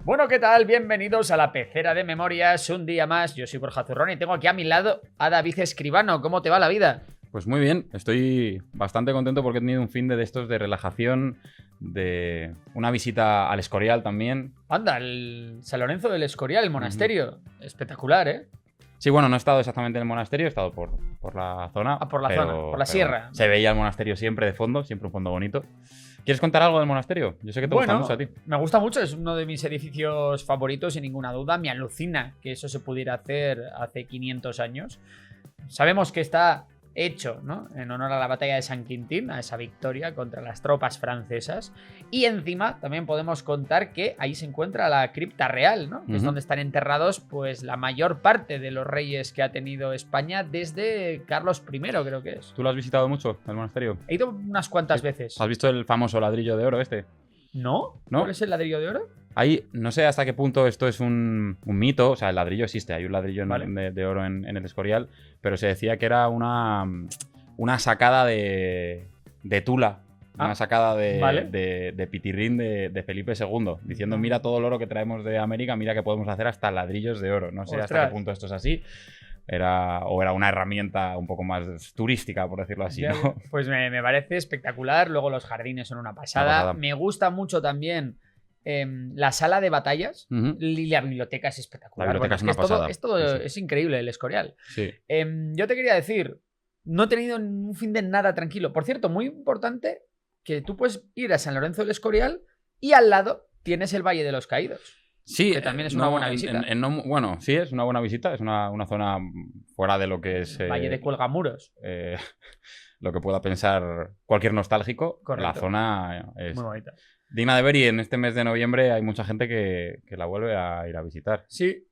Bueno, ¿qué tal? Bienvenidos a la Pecera de Memorias, un día más. Yo soy Borja Zurrón y tengo aquí a mi lado a David Escribano. ¿Cómo te va la vida? Pues muy bien, estoy bastante contento porque he tenido un fin de estos de relajación, de una visita al Escorial también. Anda, el San Lorenzo del Escorial, el monasterio. Espectacular, ¿eh? Sí, bueno, no he estado exactamente en el monasterio, he estado por la zona. Ah, por la zona, por la sierra. Se veía el monasterio siempre de fondo, siempre un fondo bonito. ¿Quieres contar algo del monasterio? Yo sé que te gusta mucho a ti. Me gusta mucho, es uno de mis edificios favoritos, sin ninguna duda. Me alucina que eso se pudiera hacer hace 500 años. Sabemos que está hecho, ¿no?, en honor a la batalla de San Quintín, a esa victoria contra las tropas francesas. Y encima también podemos contar que ahí se encuentra la cripta real, ¿no?, que es donde están enterrados pues la mayor parte de los reyes que ha tenido España desde Carlos I, creo que es. ¿Tú lo has visitado mucho, el monasterio? He ido unas cuantas veces. ¿Has visto el famoso ladrillo de oro este? ¿No? ¿Cuál es el ladrillo de oro? Ahí, no sé hasta qué punto esto es un mito, o sea, el ladrillo existe, hay un ladrillo de oro en el Escorial, pero se decía que era una sacada de Tula, una sacada de pitirrín de Felipe II, diciendo, mira todo el oro que traemos de América, mira que podemos hacer hasta ladrillos de oro. No sé hasta qué punto esto es así. Era una herramienta un poco más turística, por decirlo así, ¿no? Pues me parece espectacular. Luego los jardines son una pasada. Me gusta mucho también la sala de batallas. Y la biblioteca es espectacular. La biblioteca es una pasada. Es increíble el Escorial. Sí. Yo te quería decir, no he tenido un fin de nada tranquilo. Por cierto, muy importante que tú puedes ir a San Lorenzo del Escorial y al lado tienes el Valle de los Caídos. Sí, que también es una buena visita. Bueno, sí, es una buena visita. Es una zona fuera de lo que es... Valle de Cuelgamuros. Lo que pueda pensar cualquier nostálgico. Correcto. La zona es muy bonita. digna de ver, y en este mes de noviembre hay mucha gente que la vuelve a ir a visitar. Sí,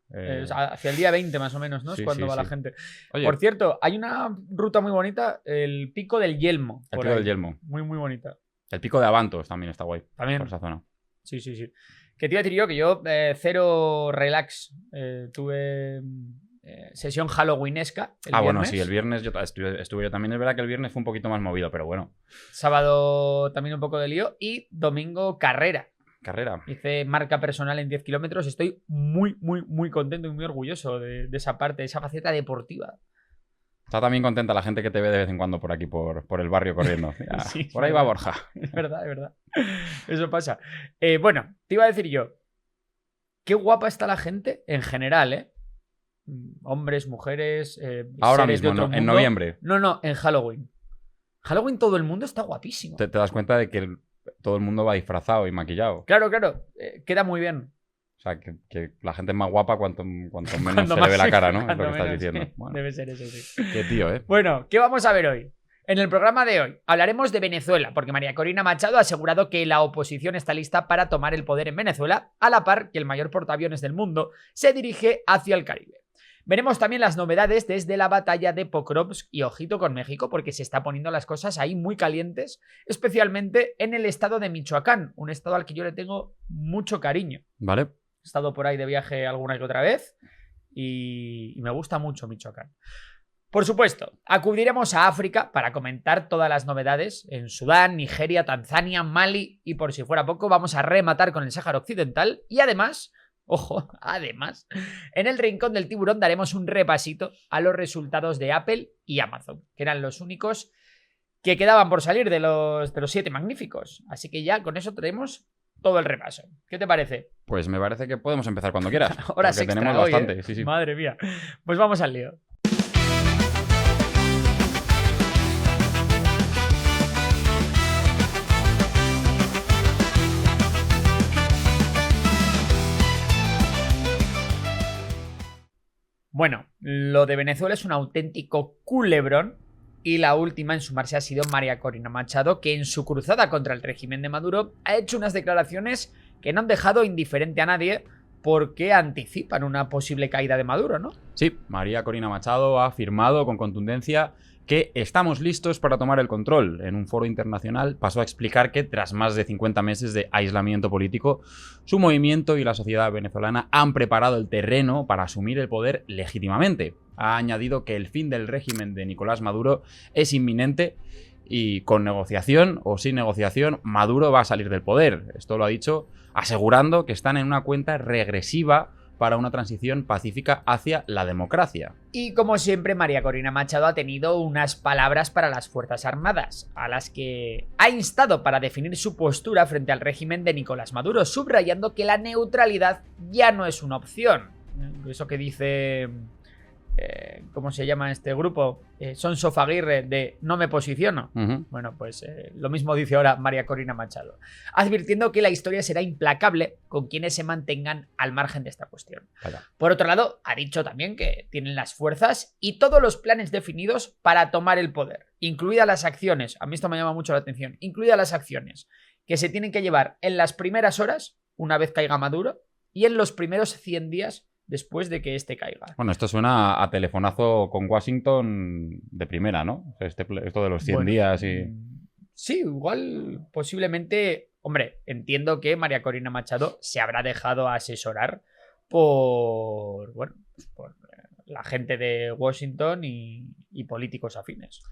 hacia el día 20 más o menos, ¿no? Sí, es cuando va sí. la gente. Oye, por cierto, hay una ruta muy bonita, el Pico del Yelmo. el Pico del Yelmo. Muy, muy bonita. El Pico de Abantos también está guay. También. Por esa zona. Sí. Que te iba a decir yo que yo cero relax. Tuve sesión halloweenesca el viernes. Bueno, sí, el viernes estuve yo también. Es verdad que el viernes fue un poquito más movido, pero bueno. Sábado también un poco de lío. Y domingo carrera. Hice marca personal en 10 kilómetros. Estoy muy, muy, muy contento y muy orgulloso de esa parte, de esa faceta deportiva. Está también contenta la gente que te ve de vez en cuando por aquí, por el barrio corriendo. Sí, por ahí va Borja. Es verdad. Eso pasa. Bueno, te iba a decir yo, qué guapa está la gente en general, ¿eh? Hombres, mujeres, ahora mismo, ¿no? En noviembre. No, en Halloween. Halloween todo el mundo está guapísimo. Te das cuenta de que todo el mundo va disfrazado y maquillado. Claro. Queda muy bien. O sea, que la gente es más guapa cuanto menos se le ve la cara, ¿no? Es lo que estás diciendo. Sí. Bueno, debe ser eso, sí. Qué tío, ¿eh? Bueno, ¿qué vamos a ver hoy? En el programa de hoy hablaremos de Venezuela, porque María Corina Machado ha asegurado que la oposición está lista para tomar el poder en Venezuela, a la par que el mayor portaaviones del mundo se dirige hacia el Caribe. Veremos también las novedades desde la batalla de Pokrovsk y ojito con México, porque se está poniendo las cosas ahí muy calientes, especialmente en el estado de Michoacán, un estado al que yo le tengo mucho cariño. Vale. He estado por ahí de viaje alguna que otra vez y me gusta mucho Michoacán. Por supuesto, acudiremos a África para comentar todas las novedades en Sudán, Nigeria, Tanzania, Mali y, por si fuera poco, vamos a rematar con el Sáhara Occidental y además, en el Rincón del Tiburón daremos un repasito a los resultados de Apple y Amazon, que eran los únicos que quedaban por salir de los 7 magníficos. Así que ya con eso tenemos todo el repaso. ¿Qué te parece? Pues me parece que podemos empezar cuando quieras. Horas extra tenemos hoy, bastante. Sí. Madre mía. Pues vamos al lío. Bueno, lo de Venezuela es un auténtico culebrón y la última en sumarse ha sido María Corina Machado, que en su cruzada contra el régimen de Maduro ha hecho unas declaraciones que no han dejado indiferente a nadie porque anticipan una posible caída de Maduro, ¿no? Sí, María Corina Machado ha afirmado con contundencia que estamos listos para tomar el control. En un foro internacional pasó a explicar que tras más de 50 meses de aislamiento político, su movimiento y la sociedad venezolana han preparado el terreno para asumir el poder legítimamente. Ha añadido que el fin del régimen de Nicolás Maduro es inminente y con negociación o sin negociación, Maduro va a salir del poder. Esto lo ha dicho asegurando que están en una cuenta regresiva para una transición pacífica hacia la democracia. Y como siempre, María Corina Machado ha tenido unas palabras para las Fuerzas Armadas, a las que ha instado para definir su postura frente al régimen de Nicolás Maduro, subrayando que la neutralidad ya no es una opción. Eso que dice... ¿cómo se llama este grupo? Sonso Aguirre, de no me posiciono. Bueno, pues lo mismo dice ahora María Corina Machado, advirtiendo que la historia será implacable con quienes se mantengan al margen de esta cuestión. Claro. Por otro lado, ha dicho también que tienen las fuerzas y todos los planes definidos para tomar el poder, incluidas las acciones, a mí esto me llama mucho la atención, incluidas las acciones que se tienen que llevar en las primeras horas, una vez caiga Maduro, y en los primeros 100 días después de que este caiga. Bueno, esto suena a telefonazo con Washington de primera, ¿no? Esto de los 100 días y... Sí, igual posiblemente... Hombre, entiendo que María Corina Machado se habrá dejado asesorar por la gente de Washington y políticos afines.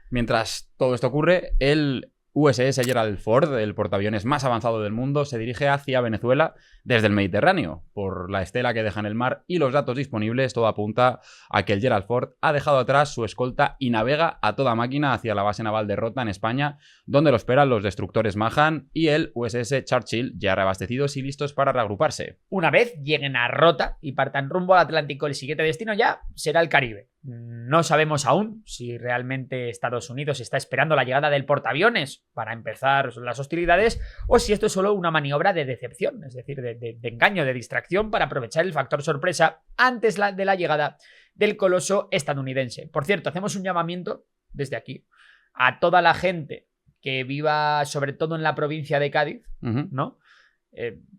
Mientras todo esto ocurre, el USS Gerald Ford, el portaaviones más avanzado del mundo, se dirige hacia Venezuela desde el Mediterráneo. Por la estela que deja en el mar y los datos disponibles, todo apunta a que el Gerald Ford ha dejado atrás su escolta y navega a toda máquina hacia la base naval de Rota en España, donde lo esperan los destructores Mahan y el USS Churchill, ya reabastecidos y listos para reagruparse. Una vez lleguen a Rota y partan rumbo al Atlántico, el siguiente destino ya será el Caribe. No sabemos aún si realmente Estados Unidos está esperando la llegada del portaaviones para empezar las hostilidades o si esto es solo una maniobra de decepción, es decir, de engaño, de distracción para aprovechar el factor sorpresa antes de la llegada del coloso estadounidense. Por cierto, hacemos un llamamiento desde aquí a toda la gente que viva sobre todo en la provincia de Cádiz, ¿no?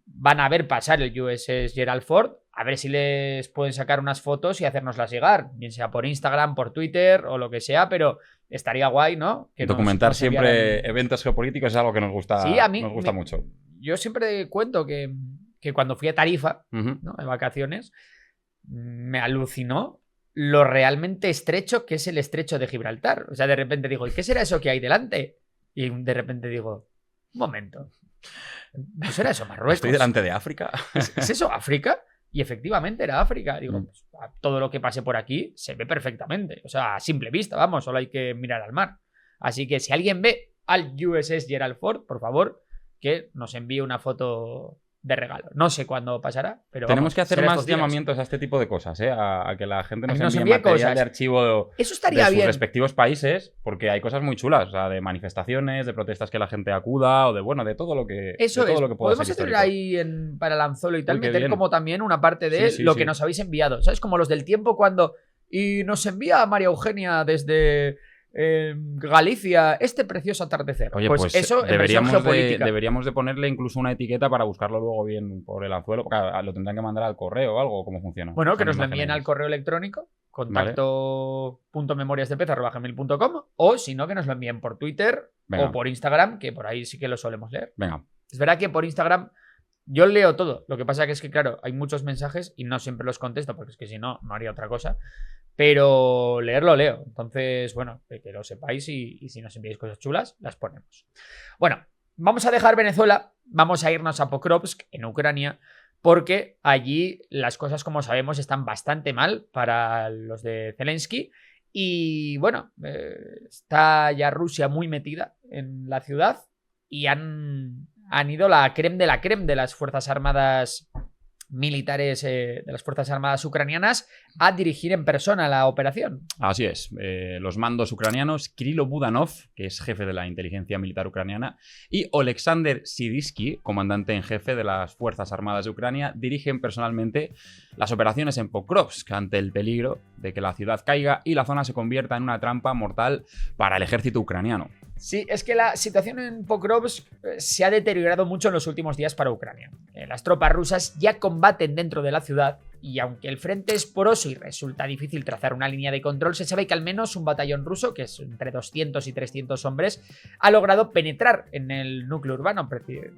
Van a ver pasar el USS Gerald Ford, a ver si les pueden sacar unas fotos y hacérnoslas llegar, bien sea por Instagram, por Twitter o lo que sea, pero estaría guay, ¿no? Que documentar siempre eventos geopolíticos es algo que nos gusta, sí, a mí nos gusta mucho. Yo siempre cuento que cuando fui a Tarifa, ¿no?, de vacaciones, me alucinó lo realmente estrecho que es el estrecho de Gibraltar. O sea, de repente digo, ¿y qué será eso que hay delante? Y de repente digo, un momento, ¿no será eso Marruecos? ¿Estoy delante de África? ¿Es eso África? Y efectivamente era África. Digo, pues, todo lo que pase por aquí se ve perfectamente. O sea, a simple vista, vamos, solo hay que mirar al mar. Así que si alguien ve al USS Gerald Ford, por favor, que nos envíe una foto de regalo. No sé cuándo pasará, pero tenemos que hacer más llamamientos a este tipo de cosas, a que la gente nos envíe material cosas de archivo eso estaría de sus bien. Respectivos países, porque hay cosas muy chulas, o sea, de manifestaciones, de protestas que la gente acuda, o de, bueno, de todo lo que eso de todo es. Lo que pueda podemos hacer ahí para el anzuelo y tal, meter bien. Como también una parte de lo que nos habéis enviado, ¿sabes? Como los del tiempo cuando... Y nos envía María Eugenia desde... Galicia, este precioso atardecer. Oye, pues eso deberíamos de ponerle incluso una etiqueta para buscarlo luego bien por el anzuelo, porque lo tendrán que mandar al correo o algo. ¿Cómo funciona? Bueno, que nos lo envíen al correo electrónico contacto.memoriasdepez@gmail.com o si no, que nos lo envíen por Twitter o por Instagram, que por ahí sí que lo solemos leer. Venga. Es verdad que por Instagram yo leo todo, lo que pasa que es que claro, hay muchos mensajes y no siempre los contesto porque es que si no, no haría otra cosa. Pero leerlo leo. Entonces, bueno, que lo sepáis y si nos enviáis cosas chulas, las ponemos. Bueno, vamos a dejar Venezuela, vamos a irnos a Pokrovsk, en Ucrania, porque allí las cosas, como sabemos, están bastante mal para los de Zelensky. Y bueno, está ya Rusia muy metida en la ciudad y han ido la creme de las Fuerzas Armadas militares de las Fuerzas Armadas ucranianas a dirigir en persona la operación. Así es. Los mandos ucranianos, Kirilo Budanov, que es jefe de la inteligencia militar ucraniana, y Oleksandr Sidirsky, comandante en jefe de las Fuerzas Armadas de Ucrania, dirigen personalmente las operaciones en Pokrovsk ante el peligro de que la ciudad caiga y la zona se convierta en una trampa mortal para el ejército ucraniano. Sí, es que la situación en Pokrovsk se ha deteriorado mucho en los últimos días para Ucrania. Las tropas rusas ya combaten dentro de la ciudad y aunque el frente es poroso y resulta difícil trazar una línea de control, se sabe que al menos un batallón ruso, que es entre 200 y 300 hombres, ha logrado penetrar en el núcleo urbano.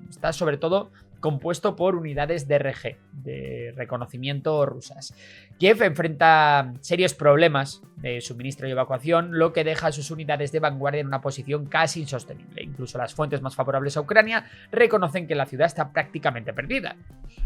Está sobre todo compuesto por unidades DRG, de reconocimiento rusas. Kiev enfrenta serios problemas de suministro y evacuación, lo que deja a sus unidades de vanguardia en una posición casi insostenible. Incluso las fuentes más favorables a Ucrania reconocen que la ciudad está prácticamente perdida.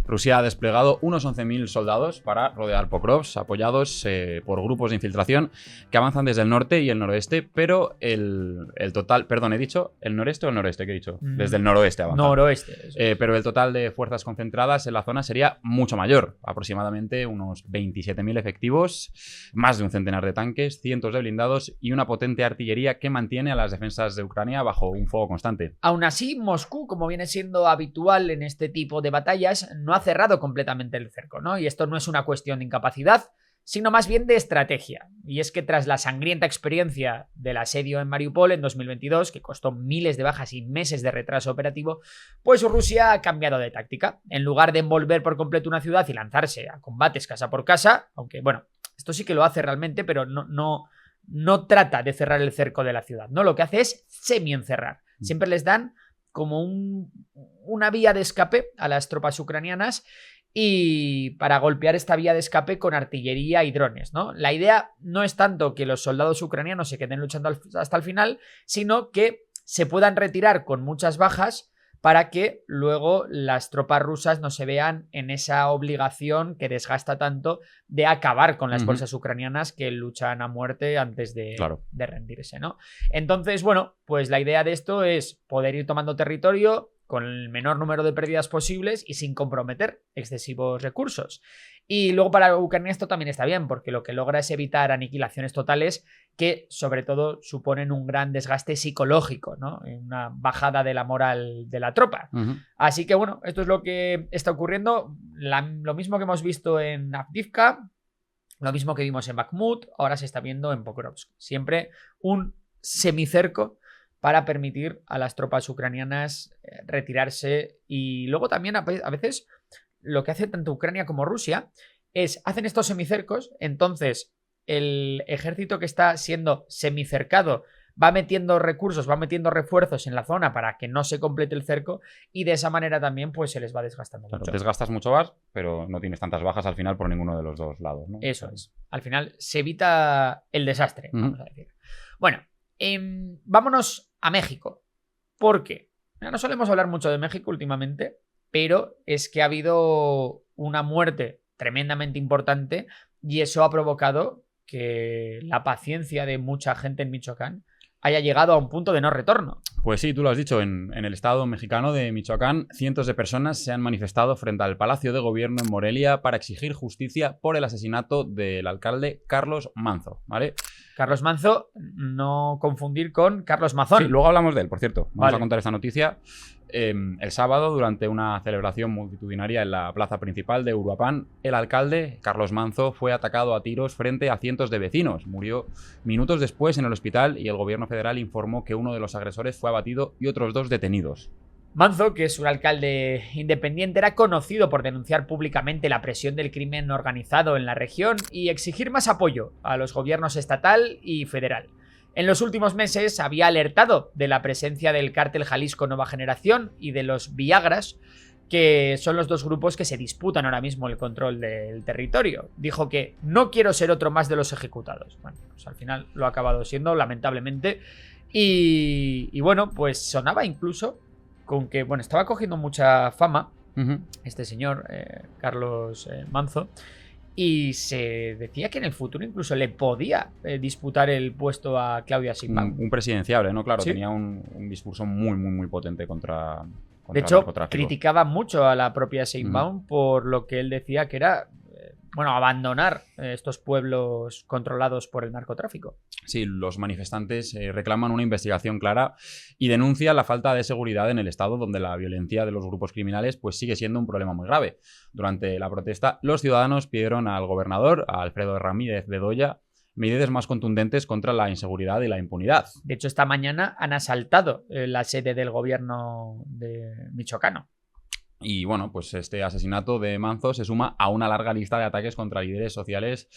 Rusia ha desplegado unos 11.000 soldados para rodear Pokrovsk, apoyados por grupos de infiltración que avanzan desde el norte y el noroeste, pero el total... Perdón, ¿he dicho el noreste o el noroeste? ¿Qué he dicho? Desde el noroeste avanzan. Noroeste. Pero el total de fuerzas concentradas en la zona sería mucho mayor, aproximadamente unos 27.000 efectivos, más de un centenar de tanques, cientos de blindados y una potente artillería que mantiene a las defensas de Ucrania bajo un fuego constante. Aún así, Moscú, como viene siendo habitual en este tipo de batallas, no ha cerrado completamente el cerco, ¿no? Y esto no es una cuestión de incapacidad, sino más bien de estrategia. Y es que tras la sangrienta experiencia del asedio en Mariupol en 2022, que costó miles de bajas y meses de retraso operativo, pues Rusia ha cambiado de táctica. En lugar de envolver por completo una ciudad y lanzarse a combates casa por casa, aunque bueno, esto sí que lo hace realmente, pero no trata de cerrar el cerco de la ciudad, ¿no? Lo que hace es semi-encerrar. Siempre les dan como una vía de escape a las tropas ucranianas y para golpear esta vía de escape con artillería y drones, ¿no? La idea no es tanto que los soldados ucranianos se queden luchando hasta el final, sino que se puedan retirar con muchas bajas para que luego las tropas rusas no se vean en esa obligación que desgasta tanto de acabar con las fuerzas ucranianas que luchan a muerte antes de rendirse, ¿no? Entonces, bueno, pues la idea de esto es poder ir tomando territorio con el menor número de pérdidas posibles y sin comprometer excesivos recursos. Y luego para Ucrania esto también está bien, porque lo que logra es evitar aniquilaciones totales que sobre todo suponen un gran desgaste psicológico, ¿no? Una bajada de la moral de la tropa. Así que bueno, esto es lo que está ocurriendo. Lo mismo que hemos visto en Avdiivka, lo mismo que vimos en Bakhmut, ahora se está viendo en Pokrovsk. Siempre un semicerco para permitir a las tropas ucranianas retirarse. Y luego también a veces lo que hace tanto Ucrania como Rusia es hacen estos semicercos, entonces el ejército que está siendo semicercado va metiendo recursos, va metiendo refuerzos en la zona para que no se complete el cerco y de esa manera también pues se les va desgastando mucho. Desgastas mucho más, pero no tienes tantas bajas al final por ninguno de los dos lados, ¿no? Eso es. Al final se evita el desastre, vamos a decir. Bueno, vámonos a México. ¿Por qué? No solemos hablar mucho de México últimamente, pero es que ha habido una muerte tremendamente importante y eso ha provocado que la paciencia de mucha gente en Michoacán haya llegado a un punto de no retorno. Pues sí, tú lo has dicho, en el estado mexicano de Michoacán, cientos de personas se han manifestado frente al Palacio de Gobierno en Morelia para exigir justicia por el asesinato del alcalde Carlos Manzo, ¿vale? Carlos Manzo, no confundir con Carlos Mazón. Sí, luego hablamos de él, por cierto. Vamos a contar esta noticia. El sábado, durante una celebración multitudinaria en la plaza principal de Uruapan, el alcalde, Carlos Manzo, fue atacado a tiros frente a cientos de vecinos. Murió minutos después en el hospital y el gobierno federal informó que uno de los agresores fue abatido y otros dos detenidos. Manzo, que es un alcalde independiente, era conocido por denunciar públicamente la presión del crimen organizado en la región y exigir más apoyo a los gobiernos estatal y federal. En los últimos meses había alertado de la presencia del cártel Jalisco Nueva Generación y de los Viagras, que son los dos grupos que se disputan ahora mismo el control del territorio. Dijo que no quiero ser otro más de los ejecutados. Bueno, pues al final lo ha acabado siendo, lamentablemente. Y bueno, pues sonaba incluso con que, bueno, estaba cogiendo mucha fama este señor, Carlos Manzo, y se decía que en el futuro incluso le podía disputar el puesto a Claudia Sheinbaum. Un presidenciable, ¿no? Claro, ¿sí? Tenía un discurso muy potente contra de hecho, criticaba mucho a la propia Sheinbaum por lo que él decía que era abandonar estos pueblos controlados por el narcotráfico. Sí, los manifestantes reclaman una investigación clara y denuncian la falta de seguridad en el estado, donde la violencia de los grupos criminales pues sigue siendo un problema muy grave. Durante la protesta, los ciudadanos pidieron al gobernador, a Alfredo Ramírez Bedoya, medidas más contundentes contra la inseguridad y la impunidad. De hecho, esta mañana han asaltado la sede del gobierno de michoacano. Y bueno, pues este asesinato de Manzo se suma a una larga lista de ataques contra líderes sociales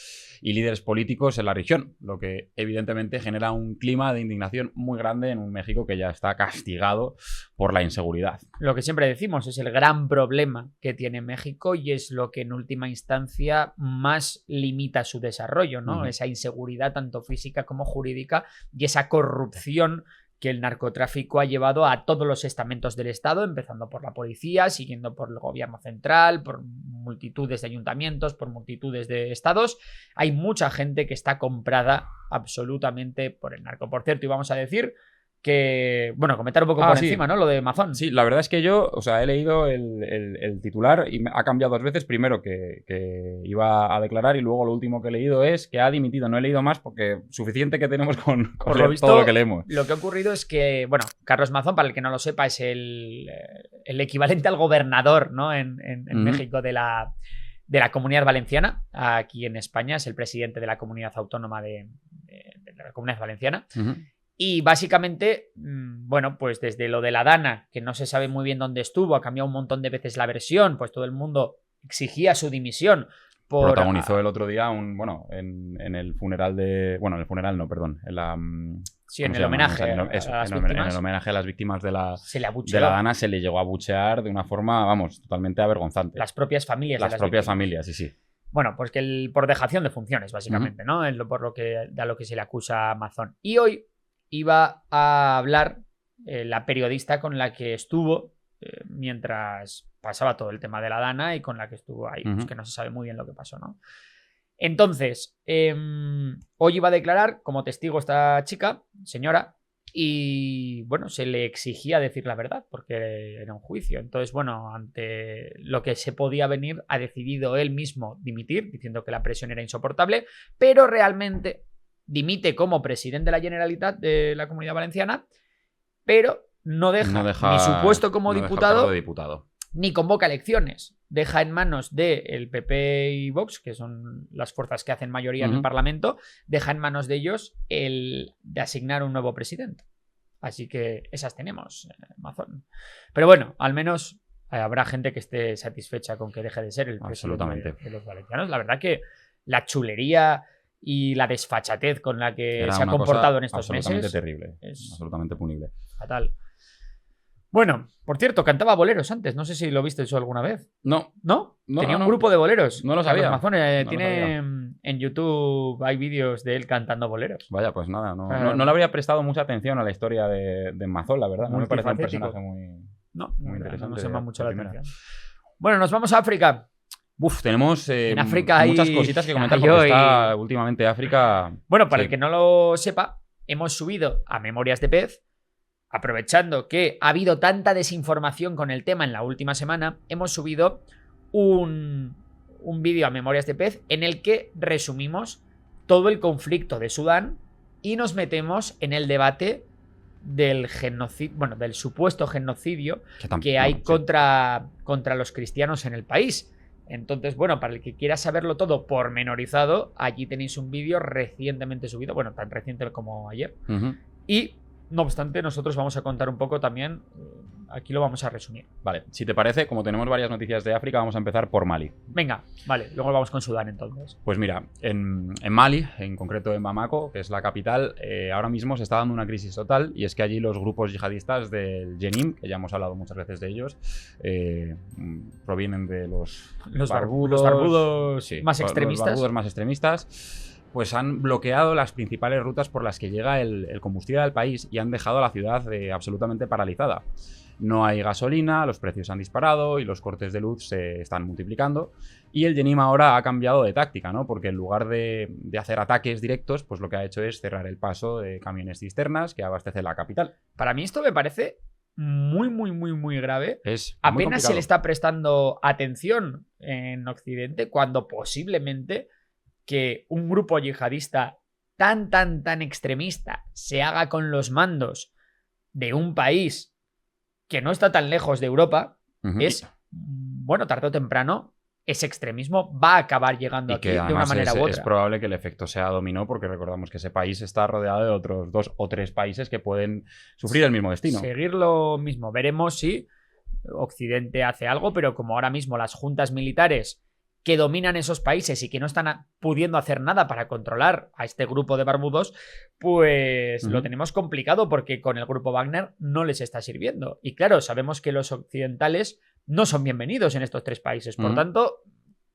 y líderes políticos en la región, lo que evidentemente genera un clima de indignación muy grande en un México que ya está castigado por la inseguridad. Lo que siempre decimos es el gran problema que tiene México y es lo que en última instancia más limita su desarrollo, ¿no? Esa inseguridad tanto física como jurídica y esa corrupción que el narcotráfico ha llevado a todos los estamentos del Estado, empezando por la policía, siguiendo por el gobierno central, por multitudes de ayuntamientos, por multitudes de estados. Hay mucha gente que está comprada absolutamente por el narco. Por cierto, y vamos a decir que, bueno, comentar un poco por encima, ¿no? Lo de Mazón. Sí, la verdad es que yo, o sea, he leído el titular y ha cambiado 2 veces. Primero que iba a declarar y luego lo último que he leído es que ha dimitido. No he leído más porque suficiente que tenemos con por lo visto, todo lo que leemos. Lo que ha ocurrido es que, bueno, Carlos Mazón, para el que no lo sepa, es el equivalente al gobernador, ¿no? En México de la Comunidad Valenciana. Aquí en España es el presidente de la Comunidad Autónoma de la Comunidad Valenciana. Y básicamente, bueno, pues desde lo de la Dana, que no se sabe muy bien dónde estuvo, ha cambiado un montón de veces la versión, pues todo el mundo exigía su dimisión. Protagonizó el otro día en el funeral de... Bueno, en el funeral no, perdón. En la... Sí, en el homenaje en el homenaje a las víctimas de la Dana se le llegó a abuchear de una forma, vamos, totalmente avergonzante. Las propias familias. Las propias familias, sí. Bueno, pues que por dejación de funciones, básicamente, ¿no? Es por lo que se le acusa a Mazón. Y hoy iba a hablar la periodista con la que estuvo mientras pasaba todo el tema de la Dana y con la que estuvo ahí, pues que no se sabe muy bien lo que pasó, ¿no? Entonces, hoy iba a declarar como testigo esta chica, señora, y bueno, se le exigía decir la verdad porque era un juicio. Entonces, bueno, ante lo que se podía venir, ha decidido él mismo dimitir, diciendo que la presión era insoportable, pero realmente dimite como presidente de la Generalitat de la Comunidad Valenciana, pero no deja ni su puesto como diputado, ni convoca elecciones. Deja en manos del PP y Vox, que son las fuerzas que hacen mayoría en el Parlamento, deja en manos de ellos el de asignar un nuevo presidente. Así que esas tenemos, Mazón. Pero bueno, al menos habrá gente que esté satisfecha con que deje de ser el presidente de los valencianos. La verdad que la chulería y la desfachatez con la que se ha comportado en estos meses. Absolutamente terrible. Es absolutamente punible. Fatal. Bueno, por cierto, cantaba boleros antes. No sé si lo viste eso alguna vez. No. ¿No? Tenía un grupo de boleros. No lo sabía. Mazón, tiene en YouTube, hay vídeos de él cantando boleros. Vaya, pues nada. No le habría prestado mucha atención a la historia de Mazón, la verdad. No me parece un personaje muy interesante. No se llama mucho la atención. Bueno, nos vamos a África. Tenemos en África muchas cositas que comentar porque está últimamente África... Bueno, para el que no lo sepa, hemos subido a Memorias de Pez, aprovechando que ha habido tanta desinformación con el tema en la última semana, hemos subido un vídeo a Memorias de Pez en el que resumimos todo el conflicto de Sudán y nos metemos en el debate del genocidio, bueno, del supuesto genocidio que hay contra los cristianos en el país. Entonces, bueno, para el que quiera saberlo todo pormenorizado, allí tenéis un vídeo recientemente subido, bueno, tan reciente como ayer. Y, no obstante, nosotros vamos a contar un poco también, aquí lo vamos a resumir. Vale, si te parece, como tenemos varias noticias de África, vamos a empezar por Mali. Venga, vale, luego vamos con Sudán entonces. Pues mira, en Mali, en concreto en Bamako, que es la capital, ahora mismo se está dando una crisis total y es que allí los grupos yihadistas del Jenim, que ya hemos hablado muchas veces de ellos, provienen de los barbudos más extremistas. Los barbudos más extremistas. Pues han bloqueado las principales rutas por las que llega el combustible al país y han dejado a la ciudad absolutamente paralizada. No hay gasolina, los precios han disparado y los cortes de luz se están multiplicando. Y el Jenim ahora ha cambiado de táctica, ¿no? Porque en lugar de hacer ataques directos, pues lo que ha hecho es cerrar el paso de camiones cisternas que abastecen la capital. Para mí esto me parece muy grave. Es apenas se le está prestando atención en Occidente cuando posiblemente que un grupo yihadista tan extremista se haga con los mandos de un país que no está tan lejos de Europa, es, bueno, tarde o temprano, ese extremismo va a acabar llegando aquí de una manera u otra. Es probable que el efecto sea dominó porque recordamos que ese país está rodeado de otros 2 o 3 países que pueden sufrir el mismo destino. Seguir lo mismo. Veremos si Occidente hace algo, pero como ahora mismo las juntas militares que dominan esos países y que no están pudiendo hacer nada para controlar a este grupo de barbudos, pues lo tenemos complicado porque con el grupo Wagner no les está sirviendo. Y claro, sabemos que los occidentales no son bienvenidos en estos tres países. Por tanto,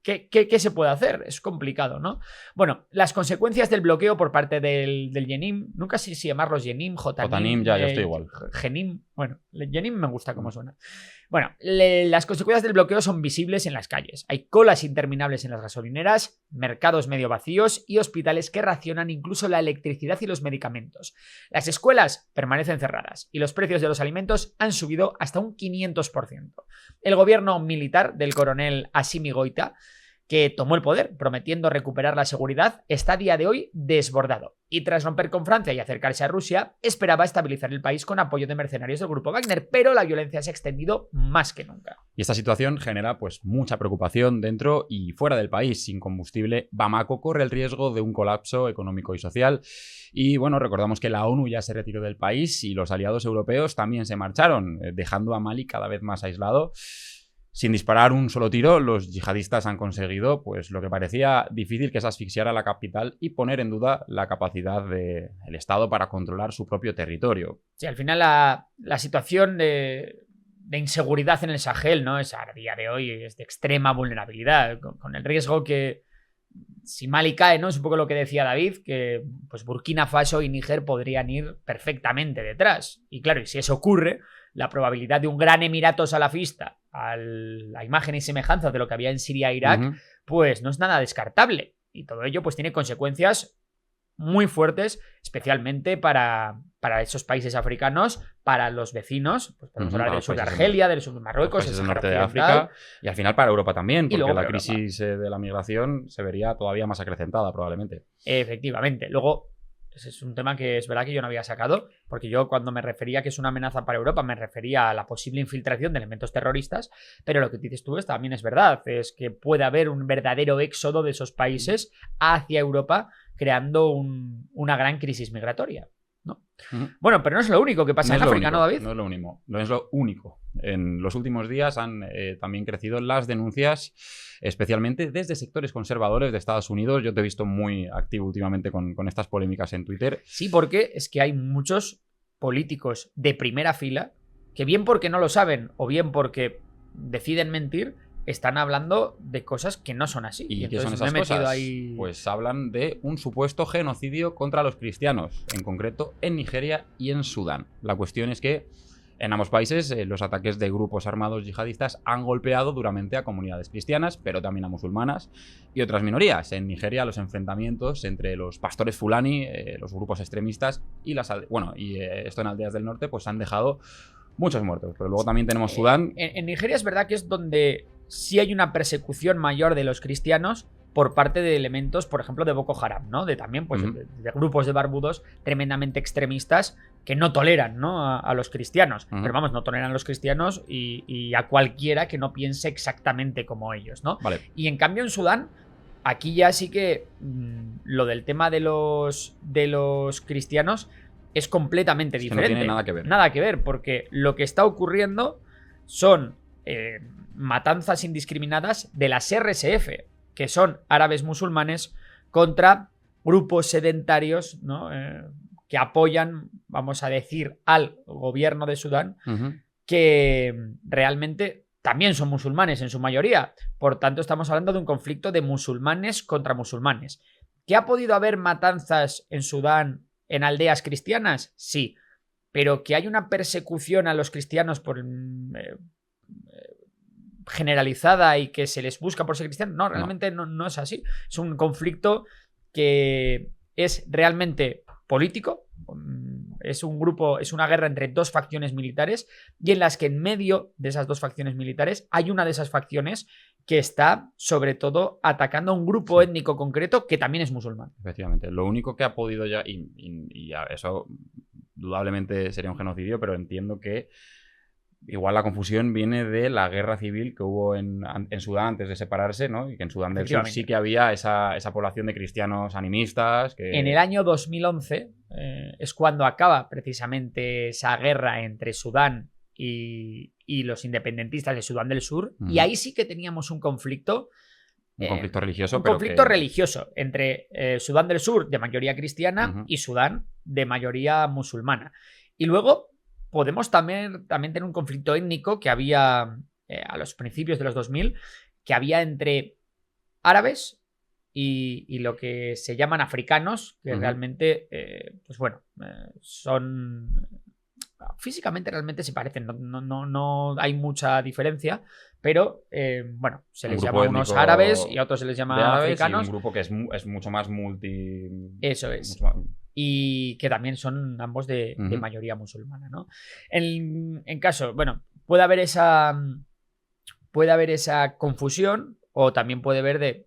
¿qué se puede hacer? Es complicado, ¿no? Bueno, las consecuencias del bloqueo por parte del Jenim, nunca sé si llamarlos Jenim, Jotanim, ya estoy igual. Genim, bueno, Jenim me gusta cómo suena. Bueno, las consecuencias del bloqueo son visibles en las calles. Hay colas interminables en las gasolineras, mercados medio vacíos y hospitales que racionan incluso la electricidad y los medicamentos. Las escuelas permanecen cerradas y los precios de los alimentos han subido hasta un 500%. El gobierno militar del coronel Assimi Goïta, que tomó el poder prometiendo recuperar la seguridad, está a día de hoy desbordado. Y tras romper con Francia y acercarse a Rusia, esperaba estabilizar el país con apoyo de mercenarios del grupo Wagner, pero la violencia se ha extendido más que nunca. Y esta situación genera pues mucha preocupación dentro y fuera del país. Sin combustible, Bamako corre el riesgo de un colapso económico y social. Y bueno, recordamos que la ONU ya se retiró del país y los aliados europeos también se marcharon, dejando a Mali cada vez más aislado. Sin disparar un solo tiro, los yihadistas han conseguido pues lo que parecía difícil, que es asfixiar a la capital y poner en duda la capacidad del Estado para controlar su propio territorio. Sí, al final la situación de inseguridad en el Sahel, ¿no? Es a día de hoy es de extrema vulnerabilidad, con el riesgo que si Mali cae, ¿no? Es un poco lo que decía David, que pues Burkina Faso y Níger podrían ir perfectamente detrás. Y claro, y si eso ocurre, la probabilidad de un gran emirato salafista a la imagen y semejanza de lo que había en Siria e Irak, pues no es nada descartable. Y todo ello pues tiene consecuencias muy fuertes, especialmente para esos países africanos, para los vecinos, pues podemos hablar del sur de Argelia, del sur de Marruecos, del norte de África, y al final para Europa también, porque la crisis de la migración se vería todavía más acrecentada probablemente. Efectivamente. Luego, ese es un tema que es verdad que yo no había sacado, porque yo cuando me refería que es una amenaza para Europa me refería a la posible infiltración de elementos terroristas, pero lo que dices tú también es verdad, es que puede haber un verdadero éxodo de esos países hacia Europa, creando una gran crisis migratoria, ¿no? Bueno, pero no es lo único que pasa en África, ¿no, David? No es lo único. En los últimos días han también crecido las denuncias, especialmente desde sectores conservadores de Estados Unidos. Yo te he visto muy activo últimamente con estas polémicas en Twitter. Sí, porque es que hay muchos políticos de primera fila que bien porque no lo saben o bien porque deciden mentir, están hablando de cosas que no son así. ¿Y qué son esas cosas? Pues hablan de un supuesto genocidio contra los cristianos, en concreto en Nigeria y en Sudán. La cuestión es que en ambos países los ataques de grupos armados yihadistas han golpeado duramente a comunidades cristianas, pero también a musulmanas y otras minorías. En Nigeria los enfrentamientos entre los pastores fulani, los grupos extremistas y esto en aldeas del norte, pues han dejado muchos muertos. Pero luego también tenemos Sudán. En Nigeria es verdad que es donde sí hay una persecución mayor de los cristianos por parte de elementos, por ejemplo, de Boko Haram, ¿no? De también, pues, de grupos de barbudos tremendamente extremistas que no toleran, ¿no? a los cristianos. Pero vamos, no toleran a los cristianos y a cualquiera que no piense exactamente como ellos, ¿no? Vale. Y en cambio en Sudán, aquí ya sí que lo del tema de los cristianos es completamente diferente. No tiene nada que ver. Nada que ver, porque lo que está ocurriendo son matanzas indiscriminadas de las RSF, que son árabes musulmanes, contra grupos sedentarios, ¿no? Que apoyan, vamos a decir, al gobierno de Sudán, que realmente también son musulmanes en su mayoría. Por tanto, estamos hablando de un conflicto de musulmanes contra musulmanes. ¿Que ha podido haber matanzas en Sudán en aldeas cristianas? Sí. Pero que hay una persecución a los cristianos por generalizada y que se les busca por ser cristianos, no, realmente no es así. Es un conflicto que es realmente político, es una guerra entre dos facciones militares y en las que en medio de esas dos facciones militares hay una de esas facciones que está sobre todo atacando a un grupo étnico concreto que también es musulmán. Efectivamente, lo único que ha podido ya, y eso indudablemente sería un genocidio, pero entiendo que igual la confusión viene de la guerra civil que hubo en Sudán antes de separarse, ¿no? Y que en Sudán del Sur sí que había esa población de cristianos animistas. En el año 2011 es cuando acaba precisamente esa guerra entre Sudán y y los independentistas de Sudán del Sur, y ahí sí que teníamos un conflicto. Un conflicto religioso. Un conflicto religioso entre Sudán del Sur, de mayoría cristiana, y Sudán, de mayoría musulmana. Y luego podemos también tener un conflicto étnico que había a los principios de los 2000, que había entre árabes y lo que se llaman africanos, que realmente, pues bueno, son... Físicamente realmente se parecen, no hay mucha diferencia, pero bueno, se les llama a unos árabes y a otros se les llama africanos. Y un grupo que es mucho más multi... Eso es. Y que también son ambos de mayoría musulmana, ¿no? En caso, bueno, puede haber esa confusión, o también puede haber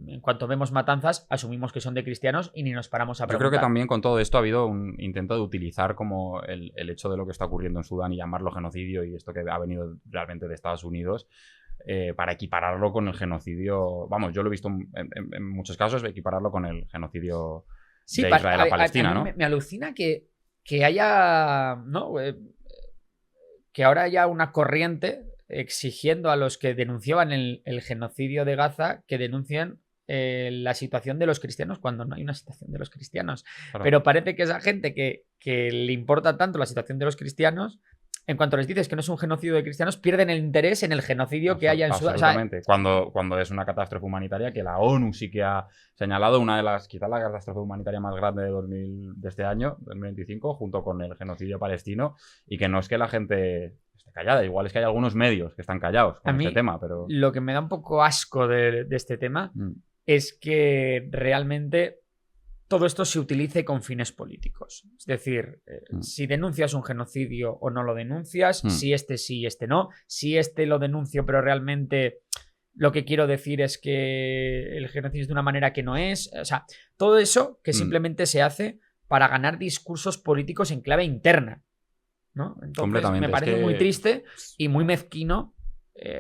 en cuanto vemos matanzas, asumimos que son de cristianos y ni nos paramos a preguntar. Yo creo que también con todo esto ha habido un intento de utilizar como el hecho de lo que está ocurriendo en Sudán y llamarlo genocidio, y esto que ha venido realmente de Estados Unidos, para equipararlo con el genocidio. Vamos, yo lo he visto en muchos casos, equipararlo con el genocidio de Israel a Palestina, ¿no? Me alucina que haya, ¿no? Que ahora haya una corriente exigiendo a los que denunciaban el genocidio de Gaza que denuncien la situación de los cristianos, cuando no hay una situación de los cristianos. Claro. Pero parece que esa gente que le importa tanto la situación de los cristianos, en cuanto les dices que no es un genocidio de cristianos, pierden el interés en el genocidio que haya en Sudán. Absolutamente. Cuando es una catástrofe humanitaria que la ONU sí que ha señalado, una de las, quizás la catástrofe humanitaria más grande de este año, 2025, junto con el genocidio palestino, y que no es que la gente esté callada, igual es que hay algunos medios que están callados con este tema, pero... Lo que me da un poco asco de este tema es que realmente todo esto se utilice con fines políticos. Es decir, si denuncias un genocidio o no lo denuncias, si sí, este no, si lo denuncio pero realmente lo que quiero decir es que el genocidio es de una manera que no es. O sea, todo eso que simplemente se hace para ganar discursos políticos en clave interna, ¿no? Entonces me parece muy triste y muy mezquino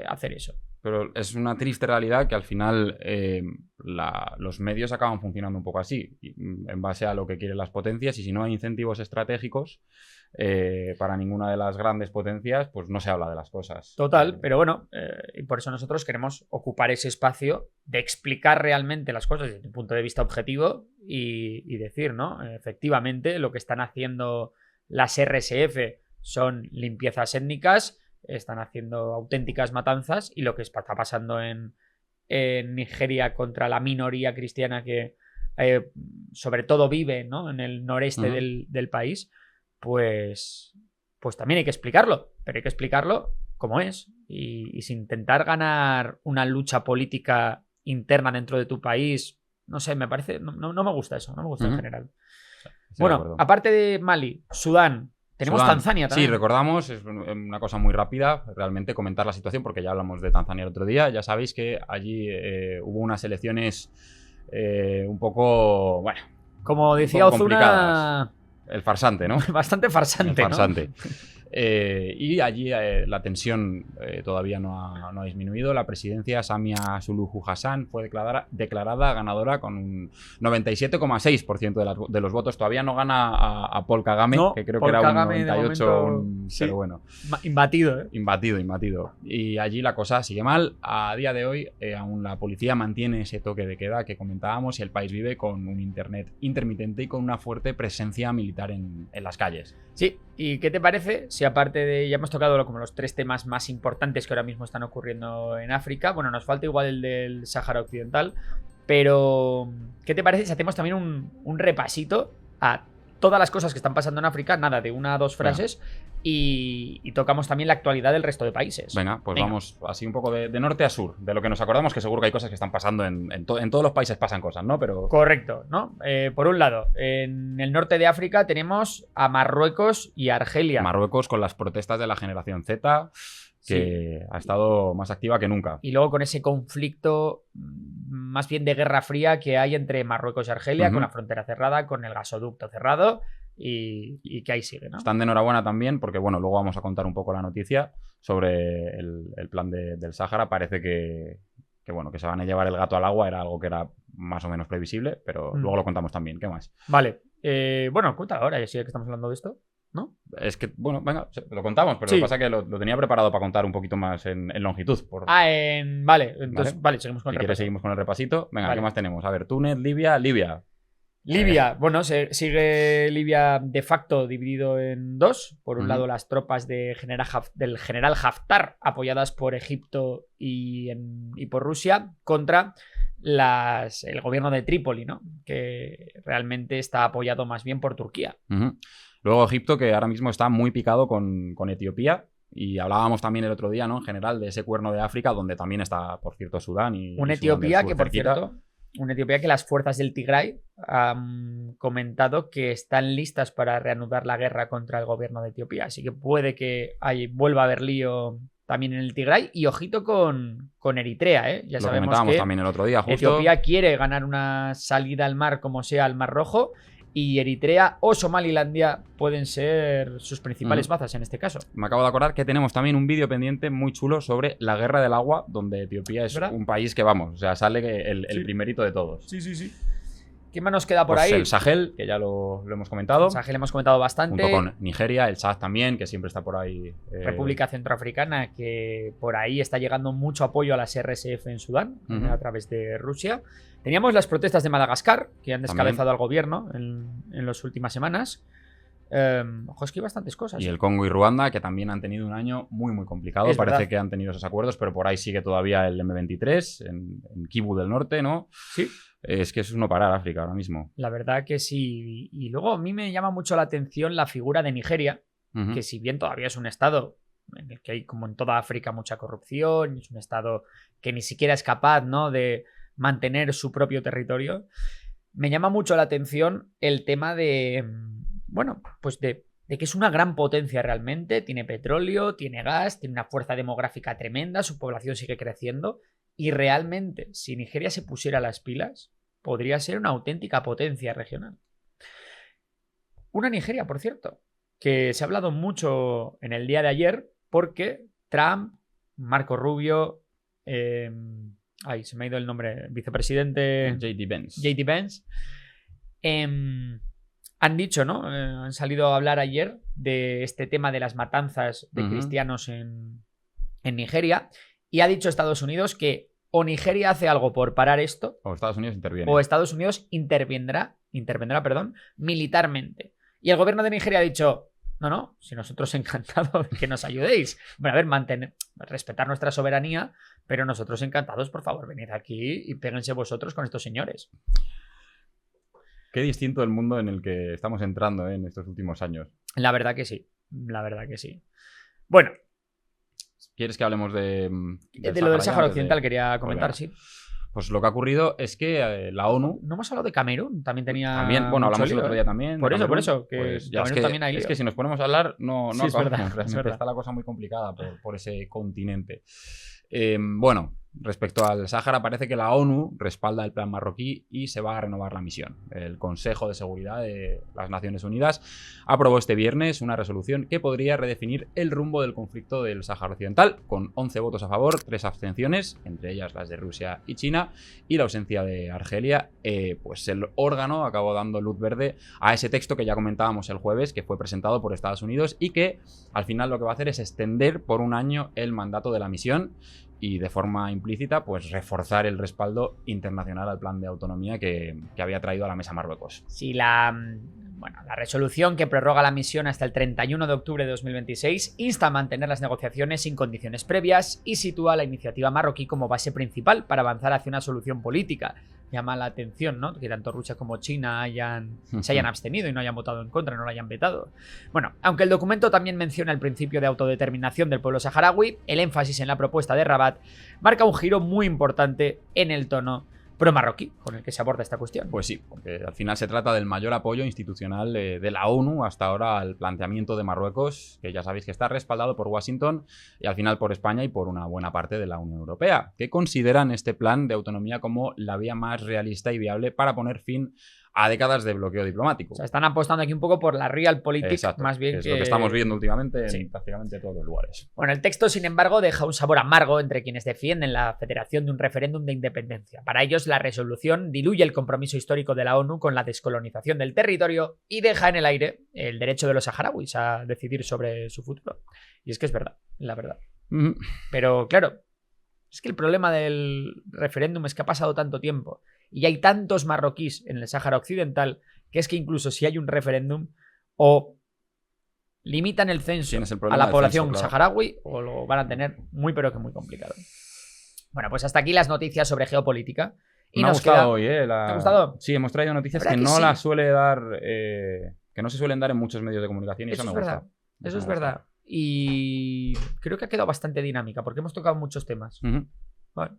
hacer eso. Pero es una triste realidad que al final los medios acaban funcionando un poco así, en base a lo que quieren las potencias, y si no hay incentivos estratégicos para ninguna de las grandes potencias, pues no se habla de las cosas. Total, pero bueno, y por eso nosotros queremos ocupar ese espacio de explicar realmente las cosas desde un punto de vista objetivo y decir, ¿no? Efectivamente, lo que están haciendo las RSF son limpiezas étnicas, están haciendo auténticas matanzas, y lo que está pasando en Nigeria contra la minoría cristiana que sobre todo vive, ¿no?, en el noreste del país, pues también hay que explicarlo, pero hay que explicarlo como es y sin intentar ganar una lucha política interna dentro de tu país. No sé, me parece, no me gusta eso, no me gusta en general. Sí, bueno, aparte de Mali, Sudán, tenemos Tanzania también. Sí, recordamos, es una cosa muy rápida, realmente comentar la situación, porque ya hablamos de Tanzania el otro día. Ya sabéis que allí hubo unas elecciones un poco, bueno, como decía Ozuna, el farsante, ¿no? Bastante farsante, el farsante, ¿no? Y allí la tensión todavía no ha disminuido. La presidencia, Samia Suluhu Hassan, fue declarada ganadora con un 97,6% de los votos. Todavía no gana a Paul Kagame, no, que creo Paul que era Kagame, un 98, sí, pero bueno. Imbatido, ¿eh? Imbatido. Y allí la cosa sigue mal. A día de hoy, aún la policía mantiene ese toque de queda que comentábamos, y el país vive con un internet intermitente y con una fuerte presencia militar en las calles. Sí, ¿y qué te parece si aparte de, ya hemos tocado como los 3 temas más importantes que ahora mismo están ocurriendo en África, bueno, nos falta igual el del Sáhara Occidental, pero ¿qué te parece si hacemos también un repasito a todas las cosas que están pasando en África, nada, de 1 a 2 frases, y tocamos también la actualidad del resto de países? Venga, vamos así un poco de norte a sur, de lo que nos acordamos, que seguro que hay cosas que están pasando en todos los países, pasan cosas, ¿no? Pero... Correcto, ¿no? Por un lado, en el norte de África tenemos a Marruecos y Argelia. Marruecos con las protestas de la generación Z, que ha estado más activa que nunca. Y luego con ese conflicto más bien de guerra fría que hay entre Marruecos y Argelia, con la frontera cerrada, con el gasoducto cerrado, y que ahí sigue, ¿no? Están de enhorabuena también porque, bueno, luego vamos a contar un poco la noticia sobre el plan del Sáhara. Parece que se van a llevar el gato al agua, era algo que era más o menos previsible, pero luego lo contamos también. ¿Qué más? Vale. Bueno, cuenta ahora, ya sí que estamos hablando de esto. ¿no? Es que, bueno, venga, lo contamos, pero Sí. lo que pasa es que lo tenía preparado para contar un poquito más en longitud. Vale, entonces, vale, seguimos con Si el quieres, repaso. seguimos con el repasito. Venga, Vale. ¿qué más tenemos? A ver, Túnez, Libia. Libia, bueno, sigue Libia de facto dividido en dos. Por un Ujú. lado, las tropas del general Haftar, apoyadas por Egipto y por Rusia, contra el gobierno de Trípoli, ¿no? Que realmente está apoyado más bien por Turquía. Ujú. Luego Egipto, que ahora mismo está muy picado con Etiopía. Y hablábamos también el otro día, ¿no? En general, de ese cuerno de África, donde también está, por cierto, Sudán y Una Sudán del Etiopía Sur que, por cerquita. cierto, una Etiopía que las fuerzas del Tigray han comentado que están listas para reanudar la guerra contra el gobierno de Etiopía. Así que puede que vuelva a haber lío también en el Tigray. Y ojito con Eritrea, ¿eh? Ya Lo sabemos comentábamos que también el otro día, justo. Etiopía quiere ganar una salida al mar como sea al Mar Rojo. Y Eritrea o Somalilandia pueden ser sus principales bazas en este caso. Me acabo de acordar que tenemos también un vídeo pendiente muy chulo sobre la guerra del agua, donde Etiopía es ¿verdad? un país que, vamos, o sea, sale el Sí. primerito de todos. Sí. ¿Qué más nos queda por Pues ahí? el Sahel, que ya lo hemos comentado. El Sahel hemos comentado bastante. Junto con Nigeria, el Chad también, que siempre está por ahí. República Centroafricana, que por ahí está llegando mucho apoyo a las RSF en Sudán, a través de Rusia. Teníamos las protestas de Madagascar, que han descabezado al gobierno en las últimas semanas. Ojo, es que hay bastantes cosas. Y el Congo y Ruanda, que también han tenido un año muy, muy complicado. Es Parece verdad. que han tenido esos acuerdos, pero por ahí sigue todavía el M23, en Kivu del Norte, ¿no? Sí. Es que eso es no parar África ahora mismo. La verdad que sí. Y luego a mí me llama mucho la atención la figura de Nigeria, que si bien todavía es un estado en el que hay, como en toda África, mucha corrupción, es un estado que ni siquiera es capaz, ¿no?, de mantener su propio territorio, me llama mucho la atención el tema de, bueno, pues de que es una gran potencia realmente, tiene petróleo, tiene gas, tiene una fuerza demográfica tremenda, su población sigue creciendo y realmente, si Nigeria se pusiera las pilas, podría ser una auténtica potencia regional. Una Nigeria, por cierto, que se ha hablado mucho en el día de ayer porque Trump, Marco Rubio, se me ha ido el nombre, vicepresidente JD Vance, han dicho, ¿no? Han salido a hablar ayer de este tema de las matanzas de cristianos en Nigeria y ha dicho Estados Unidos que o Nigeria hace algo por parar esto o Estados Unidos interviene. O Estados Unidos intervendrá, militarmente. Y el gobierno de Nigeria ha dicho, no, si nosotros encantados de que nos ayudéis. Bueno, a ver, respetar nuestra soberanía, pero nosotros encantados, por favor, venid aquí y péguense vosotros con estos señores. Qué distinto el mundo en el que estamos entrando en estos últimos años. La verdad que sí. Bueno. ¿Quieres que hablemos de lo del Sáhara Occidental? Quería comentar, sí. Pues lo que ha ocurrido es que la ONU... ¿No hemos hablado de Camerún? También, bueno, hablamos el otro día también. Por eso, que pues ya Camerún también hay lío. Es que si nos ponemos a hablar, no sí, acabamos. Realmente está la cosa muy complicada por ese continente. Bueno, respecto al Sáhara, parece que la ONU respalda el plan marroquí y se va a renovar la misión. El Consejo de Seguridad de las Naciones Unidas aprobó este viernes una resolución que podría redefinir el rumbo del conflicto del Sáhara Occidental, con 11 votos a favor, 3 abstenciones, entre ellas las de Rusia y China, y la ausencia de Argelia. Pues el órgano acabó dando luz verde a ese texto que ya comentábamos el jueves, que fue presentado por Estados Unidos y que al final lo que va a hacer es extender por un año el mandato de la misión y de forma implícita pues reforzar el respaldo internacional al plan de autonomía que había traído a la mesa Marruecos. Sí, la resolución que prorroga la misión hasta el 31 de octubre de 2026 insta a mantener las negociaciones sin condiciones previas y sitúa la iniciativa marroquí como base principal para avanzar hacia una solución política. Llama la atención, ¿no?, que tanto Rusia como China se hayan abstenido y no hayan votado en contra, no lo hayan vetado. Bueno, aunque el documento también menciona el principio de autodeterminación del pueblo saharaui, el énfasis en la propuesta de Rabat marca un giro muy importante en el tono pro-marroquí con el que se aborda esta cuestión. Pues sí, porque al final se trata del mayor apoyo institucional de la ONU hasta ahora al planteamiento de Marruecos, que ya sabéis que está respaldado por Washington y al final por España y por una buena parte de la Unión Europea, que consideran este plan de autonomía como la vía más realista y viable para poner fin a décadas de bloqueo diplomático. O sea, están apostando aquí un poco por la realpolitik, Exacto, más bien que es lo que estamos viendo últimamente en prácticamente todos los lugares. Bueno, el texto, sin embargo, deja un sabor amargo entre quienes defienden la celebración de un referéndum de independencia. Para ellos, la resolución diluye el compromiso histórico de la ONU con la descolonización del territorio y deja en el aire el derecho de los saharauis a decidir sobre su futuro. Y es que es verdad, la verdad. Pero claro, es que el problema del referéndum es que ha pasado tanto tiempo y hay tantos marroquíes en el Sáhara Occidental que es que incluso si hay un referéndum o limitan el censo a la población saharaui o lo van a tener muy pero que muy complicado. Bueno, pues hasta aquí las noticias sobre geopolítica. Y me ha gustado hoy, ¿Te ha gustado? Sí, hemos traído noticias que no las suele dar, que no se suelen dar en muchos medios de comunicación y eso me gusta. Eso es verdad. Y creo que ha quedado bastante dinámica porque hemos tocado muchos temas. Vale.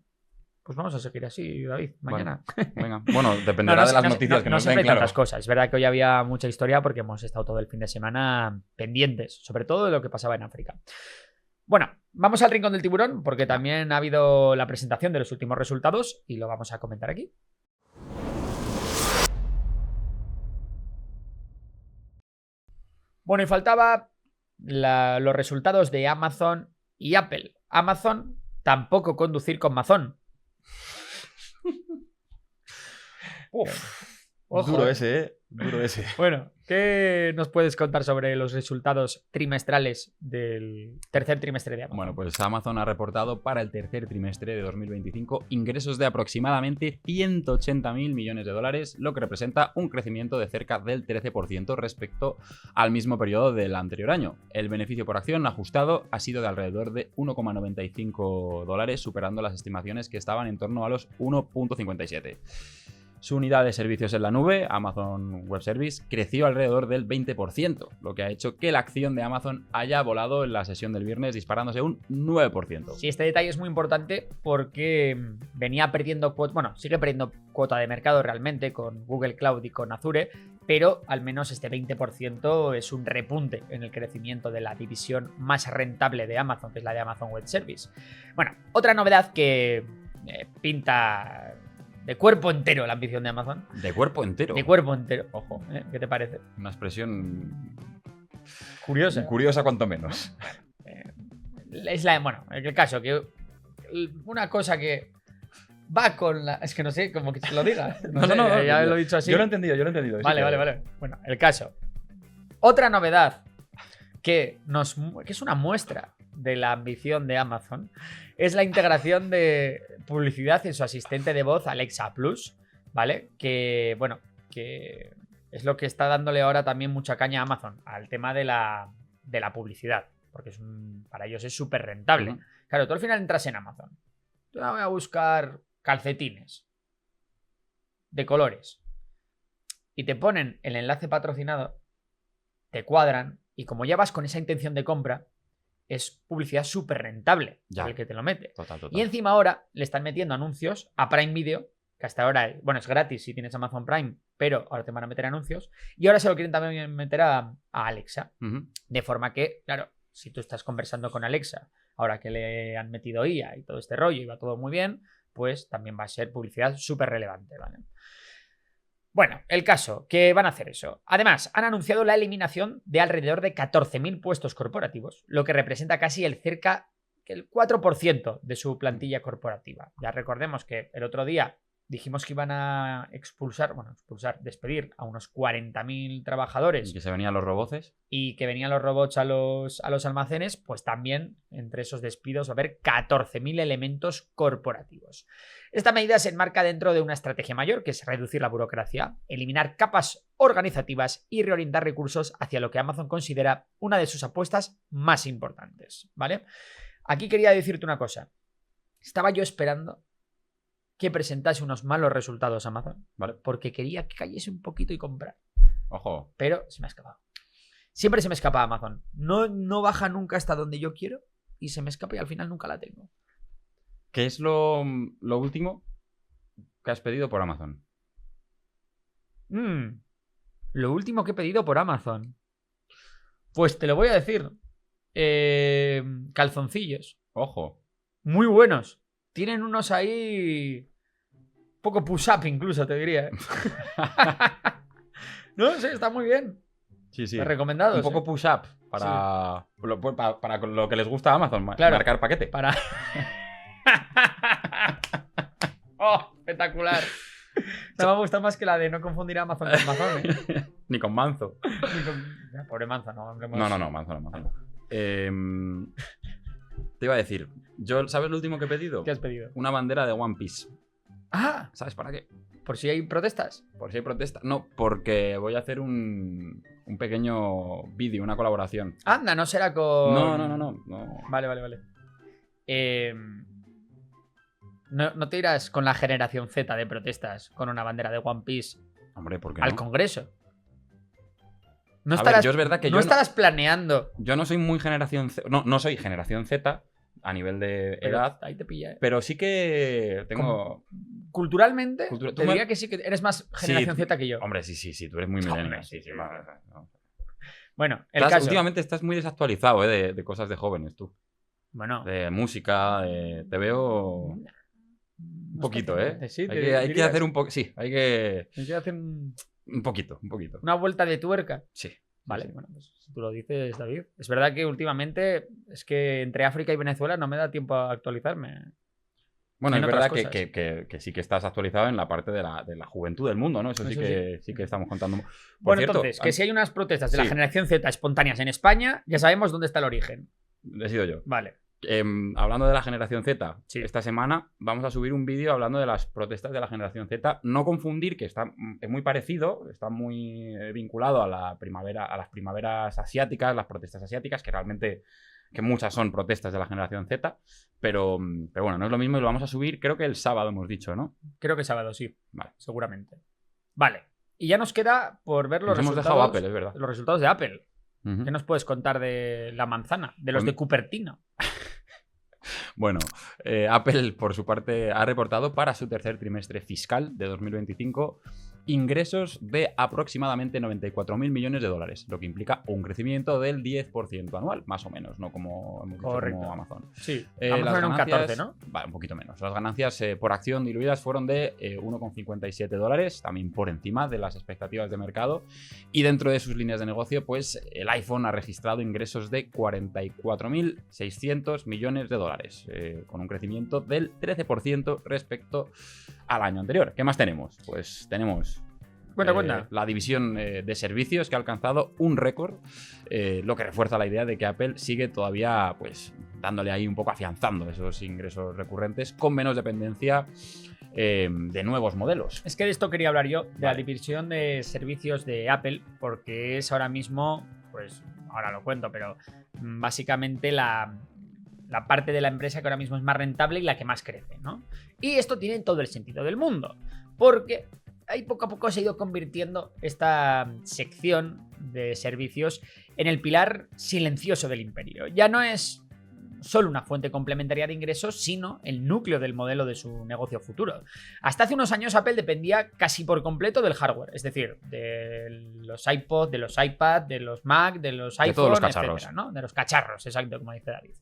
Pues vamos a seguir así, David, mañana. Venga. Bueno, dependerá de las noticias que nos den, claro. Tantas cosas. Es verdad que hoy había mucha historia porque hemos estado todo el fin de semana pendientes, sobre todo de lo que pasaba en África. Bueno, vamos al rincón del tiburón porque también ha habido la presentación de los últimos resultados y lo vamos a comentar aquí. Bueno, y faltaba los resultados de Amazon y Apple. Amazon, tampoco conducir con Mazón. Ojo. Duro ese, Duro ese. Bueno, ¿qué nos puedes contar sobre los resultados trimestrales del tercer trimestre de Amazon? Bueno, pues Amazon ha reportado para el tercer trimestre de 2025 ingresos de aproximadamente 180.000 millones de dólares, lo que representa un crecimiento de cerca del 13% respecto al mismo periodo del anterior año. El beneficio por acción ajustado ha sido de alrededor de 1,95 dólares, superando las estimaciones que estaban en torno a los 1,57. Su unidad de servicios en la nube, Amazon Web Service, creció alrededor del 20%, lo que ha hecho que la acción de Amazon haya volado en la sesión del viernes, disparándose un 9%. Sí, este detalle es muy importante porque venía perdiendo cuota, bueno, sigue perdiendo cuota de mercado realmente con Google Cloud y con Azure, pero al menos este 20% es un repunte en el crecimiento de la división más rentable de Amazon, que es la de Amazon Web Service. Bueno, otra novedad que pinta de cuerpo entero la ambición de Amazon. ¿De cuerpo entero? De cuerpo entero, ojo, ¿qué te parece? Una expresión curiosa. Curiosa cuanto menos. Es bueno, en el caso que una cosa que va con la... Es que no sé, como que se lo diga. No, ya lo he dicho así. Yo lo he entendido. Vale. Bueno, el caso. Otra novedad que es una muestra de la ambición de Amazon es la integración de publicidad en su asistente de voz Alexa Plus, ¿vale? Que, bueno, que es lo que está dándole ahora también mucha caña a Amazon, al tema de la publicidad, porque para ellos es súper rentable. Claro, tú al final entras en Amazon. Yo voy a buscar calcetines de colores y te ponen el enlace patrocinado, te cuadran y como ya vas con esa intención de compra, es publicidad súper rentable el que te lo mete. Total. Y encima ahora le están metiendo anuncios a Prime Video, que hasta ahora, bueno, es gratis si tienes Amazon Prime, pero ahora te van a meter anuncios. Y ahora se lo quieren también meter a Alexa. De forma que, claro, si tú estás conversando con Alexa, ahora que le han metido IA y todo este rollo y va todo muy bien, pues también va a ser publicidad súper relevante, ¿vale? Bueno, el caso, que van a hacer eso. Además, han anunciado la eliminación de alrededor de 14.000 puestos corporativos, lo que representa casi el 4% de su plantilla corporativa. Ya recordemos que el otro día dijimos que iban a despedir a unos 40.000 trabajadores. Y que se venían los robots. Y que venían los robots a los almacenes, pues también entre esos despidos va a haber 14.000 elementos corporativos. Esta medida se enmarca dentro de una estrategia mayor, que es reducir la burocracia, eliminar capas organizativas y reorientar recursos hacia lo que Amazon considera una de sus apuestas más importantes, ¿vale? Aquí quería decirte una cosa. Estaba yo esperando que presentase unos malos resultados a Amazon, ¿vale? Porque quería que cayese un poquito y comprar. Ojo. Pero se me ha escapado. Siempre se me escapa Amazon. No baja nunca hasta donde yo quiero y se me escapa y al final nunca la tengo. ¿Qué es lo último que has pedido por Amazon? Lo último que he pedido por Amazon. Pues te lo voy a decir. Calzoncillos. Ojo. Muy buenos. Tienen unos ahí Un poco push-up incluso, te diría. ¿Eh? No sé, está muy bien. Sí, sí. Recomendado. Un poco push-up para lo que les gusta a Amazon, claro, marcar paquete. Para... ¡Oh, espectacular! Me va a gustar más que la de no confundir a Amazon con Amazon. Ni con Manzo. Pobre Manzo, no. No, Manzo no. Te iba a decir, ¿sabes lo último que he pedido? ¿Qué has pedido? Una bandera de One Piece. Ah, ¿Sabes para qué? ¿por si hay protestas? Por si hay protesta. No, porque voy a hacer un pequeño vídeo, una colaboración. Anda, no será con... No. Vale. ¿No te irás con la generación Z de protestas con una bandera de One Piece? Hombre, ¿por qué al no? Congreso? No A estarás, ver, yo es verdad que no estarás planeando. Yo no soy muy generación Z. No soy generación Z a nivel de edad. Ahí te pilla, ¿eh? Pero sí que tengo... Culturalmente, te diría que sí que eres más generación Sí, Z que yo. Hombre, sí, tú eres muy millennial. Hombre, Sí. No. Bueno, el caso... Últimamente estás muy desactualizado, de cosas de jóvenes, tú. Bueno. De música, te veo... Un poquito, ¿eh? Sí, hay que hacer un poco... Sí, hay que... Hay que hacer un poquito. Una vuelta de tuerca. Sí. Vale, sí. Bueno, pues si tú lo dices, David. Es verdad que últimamente es que entre África y Venezuela no me da tiempo a actualizarme. Bueno, es verdad que que sí que estás actualizado en la parte de la juventud del mundo, ¿no? Eso sí que estamos contando. Bueno, cierto, entonces, que si hay unas protestas de la generación Z espontáneas en España, ya sabemos dónde está el origen. He sido yo. Vale. Hablando de la generación Z, sí. Esta semana vamos a subir un vídeo hablando de las protestas de la generación Z. No confundir, que es muy parecido, está muy vinculado a las primaveras asiáticas, las protestas asiáticas, que realmente que muchas son protestas de la generación Z, pero bueno, no es lo mismo y lo vamos a subir, creo que el sábado hemos dicho, ¿no? Creo que sábado, sí. Vale. Seguramente. Vale. Y ya nos queda por ver los resultados. Hemos dejado Apple, es verdad. Los resultados de Apple. ¿Qué nos puedes contar de la manzana? De los de Cupertino. Bueno, Apple, por su parte, ha reportado para su tercer trimestre fiscal de 2025 ingresos de aproximadamente 94.000 millones de dólares, lo que implica un crecimiento del 10% anual, más o menos, no como hemos dicho, como Amazon. Sí, Amazon era un 14, ¿no? Vale, un poquito menos. Las ganancias por acción diluidas fueron de 1,57 dólares, también por encima de las expectativas de mercado. Y dentro de sus líneas de negocio, pues el iPhone ha registrado ingresos de 44.600 millones de dólares, con un crecimiento del 13% respecto al año anterior. ¿Qué más tenemos? Pues tenemos la división de servicios, que ha alcanzado un récord, lo que refuerza la idea de que Apple sigue todavía pues dándole ahí un poco, afianzando esos ingresos recurrentes con menos dependencia de nuevos modelos. Es que de esto quería hablar yo, de la división de servicios de Apple, porque es ahora mismo, pues ahora lo cuento, pero básicamente la parte de la empresa que ahora mismo es más rentable y la que más crece, ¿no? Y esto tiene todo el sentido del mundo, porque ahí poco a poco se ha ido convirtiendo esta sección de servicios en el pilar silencioso del imperio. Ya no es solo una fuente complementaria de ingresos, sino el núcleo del modelo de su negocio futuro. Hasta hace unos años Apple dependía casi por completo del hardware, es decir, de los iPod, de los iPad, de los Mac, de los iPhone, todos los cacharros, etcétera, ¿no? De los cacharros, exacto, como dice David.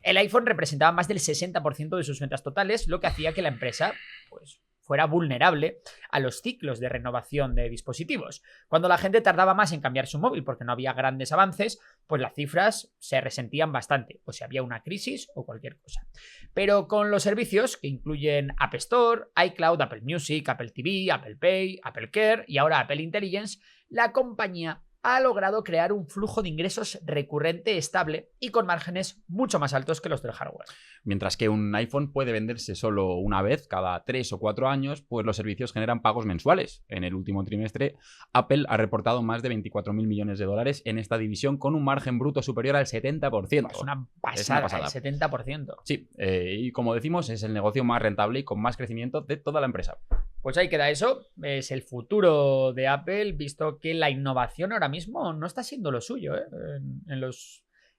El iPhone representaba más del 60% de sus ventas totales, lo que hacía que la empresa, pues, fuera vulnerable a los ciclos de renovación de dispositivos. Cuando la gente tardaba más en cambiar su móvil porque no había grandes avances, pues las cifras se resentían bastante, o si había una crisis o cualquier cosa. Pero con los servicios que incluyen App Store, iCloud, Apple Music, Apple TV, Apple Pay, Apple Care y ahora Apple Intelligence, la compañía ha logrado crear un flujo de ingresos recurrente estable y con márgenes mucho más altos que los del hardware. Mientras que un iPhone puede venderse solo una vez cada 3 o 4 años, pues los servicios generan pagos mensuales. En el último trimestre, Apple ha reportado más de 24.000 millones de dólares en esta división con un margen bruto superior al 70%. Es una pasada. El 70%. Sí, y como decimos, es el negocio más rentable y con más crecimiento de toda la empresa. Pues ahí queda eso, es el futuro de Apple, visto que la innovación ahora mismo no está siendo lo suyo, ¿eh? En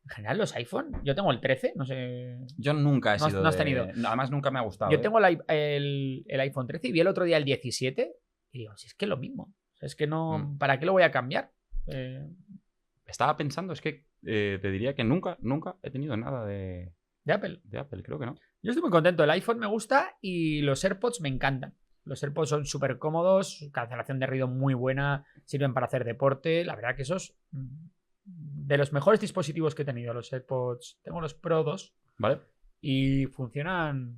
general los iPhone, yo tengo el 13, no sé... Yo nunca he sido ¿No has tenido? Además nunca me ha gustado. Yo tengo el iPhone 13 y vi el otro día el 17 y digo, si es que es lo mismo, es que no... ¿Para qué lo voy a cambiar? Estaba pensando, es que te diría que nunca he tenido nada de Apple. De Apple, creo que no. Yo estoy muy contento, el iPhone me gusta y los AirPods me encantan. Los AirPods son súper cómodos, cancelación de ruido muy buena, sirven para hacer deporte. La verdad que esos de los mejores dispositivos que he tenido, los AirPods. Tengo los Pro 2. ¿Vale? Y funcionan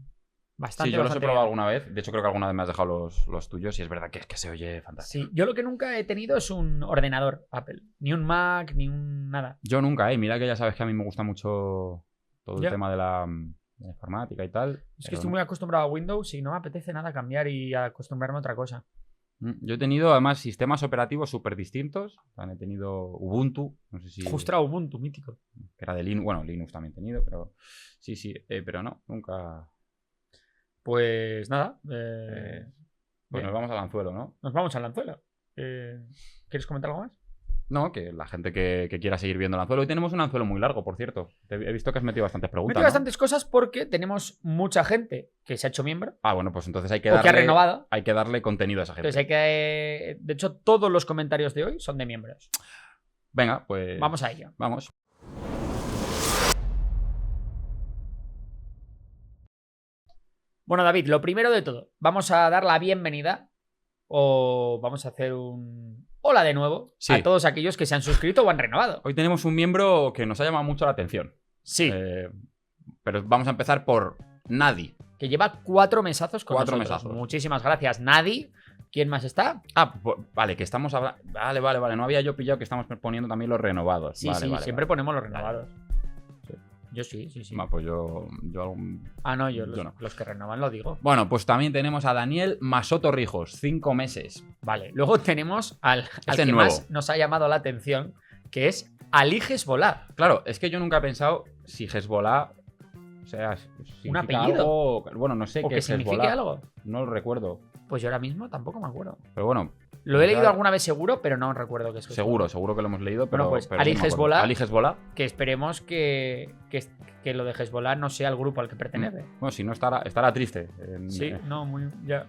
bastante. Sí, yo los he bastante probado bien. alguna vez. De hecho, creo que alguna vez me has dejado los tuyos y es verdad que es que se oye fantástico. Sí, yo lo que nunca he tenido es un ordenador Apple. Ni un Mac, ni un nada. Yo nunca, mira que ya sabes que a mí me gusta mucho todo el Ya. tema de la informática y tal. Es que pero estoy no. muy acostumbrado a Windows y no me apetece nada cambiar y acostumbrarme a otra cosa. Yo he tenido además sistemas operativos súper distintos. He tenido Ubuntu, no sé si... Justo Ubuntu, mítico. Que era de Linux. Bueno, Linux también he tenido, pero sí, pero no, nunca... Pues nada. Pues bien. nos vamos al anzuelo, ¿no? Nos vamos al anzuelo. ¿Quieres comentar algo más? No, que la gente que quiera seguir viendo el anzuelo. Hoy tenemos un anzuelo muy largo, por cierto. He visto que has metido bastantes preguntas, Metí ¿no? bastantes cosas porque tenemos mucha gente que se ha hecho miembro Ah, bueno, pues entonces hay que o que ha darle... renovado. Hay que darle contenido a esa gente. Entonces hay que... De hecho, todos los comentarios de hoy son de miembros. Venga, pues... Vamos a ello. Vamos. Bueno, David, lo primero de todo, vamos a dar la bienvenida o vamos a hacer un hola de nuevo Sí. a todos aquellos que se han suscrito o han renovado. Hoy tenemos un miembro que nos ha llamado mucho la atención. Sí, Pero vamos a empezar por Nadi. que lleva 4 mesazos con 4 nosotros. mesazos. Muchísimas gracias, Nadi. ¿Quién más está? Ah, vale, que estamos hablando... Vale. No había yo pillado que estamos poniendo también los renovados. Sí, Vale, siempre vale. ponemos los renovados. Yo sí. Va, pues yo Ah, no, yo no. los que renovan lo digo. Bueno, pues también tenemos a Daniel Masoto Rijos, 5 meses. Vale, luego tenemos al que nuevo. más nos ha llamado la atención, que es Ali Hezbollah. Claro, es que yo nunca he pensado si Hezbollah... O sea, significa apellido? algo... Bueno, no sé ¿O qué que es signifique Hezbollah. algo? No lo recuerdo. Pues yo ahora mismo tampoco me acuerdo. Pero bueno, Lo he leído Ya- alguna vez seguro, pero no recuerdo qué es. seguro que lo hemos leído, pero... Bueno, pues pero Ali no me acuerdo. Hezbollah. Ali Hezbollah. Que esperemos que lo de Hezbollah no sea el grupo al que pertenece. Bueno, si no estará triste. Sí, no, muy. Ya.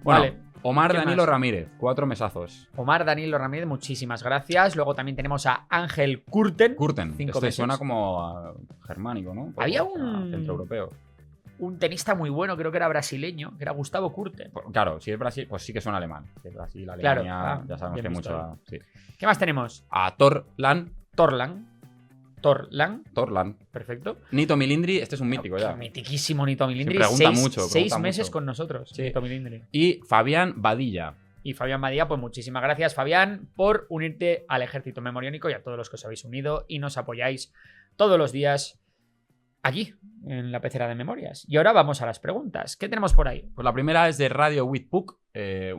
Bueno, Vale. Omar ¿Qué Danilo más? Ramírez, 4 mesazos. Omar Danilo Ramírez, muchísimas gracias. Luego también tenemos a Ángel Kurten. Curten, 5 este meses. suena como a germánico, ¿no? Poco, Había o sea, un- centroeuropeo. Un tenista muy bueno, creo que era brasileño, que era Gustavo Kurten. Claro, si es Brasil, pues sí que suena alemán. Si es Brasil, Claro, Alemania, ya sabemos bien que hay visto mucho... Sí. ¿Qué más tenemos? A Torlan, Torlan, perfecto. Nito Milindri, este es un mítico ya. Mitiquísimo Nito Milindri. Sí, pregunta 6 mucho, pregunta meses mucho. con nosotros, Sí. Nito Milindri. Y Fabián Badilla. Y Fabián Badía, pues muchísimas gracias, Fabián, por unirte al ejército memoriónico y a todos los que os habéis unido y nos apoyáis todos los días aquí, en la pecera de memorias. Y ahora vamos a las preguntas. ¿Qué tenemos por ahí? Pues la primera es de Radio With Puck. Creo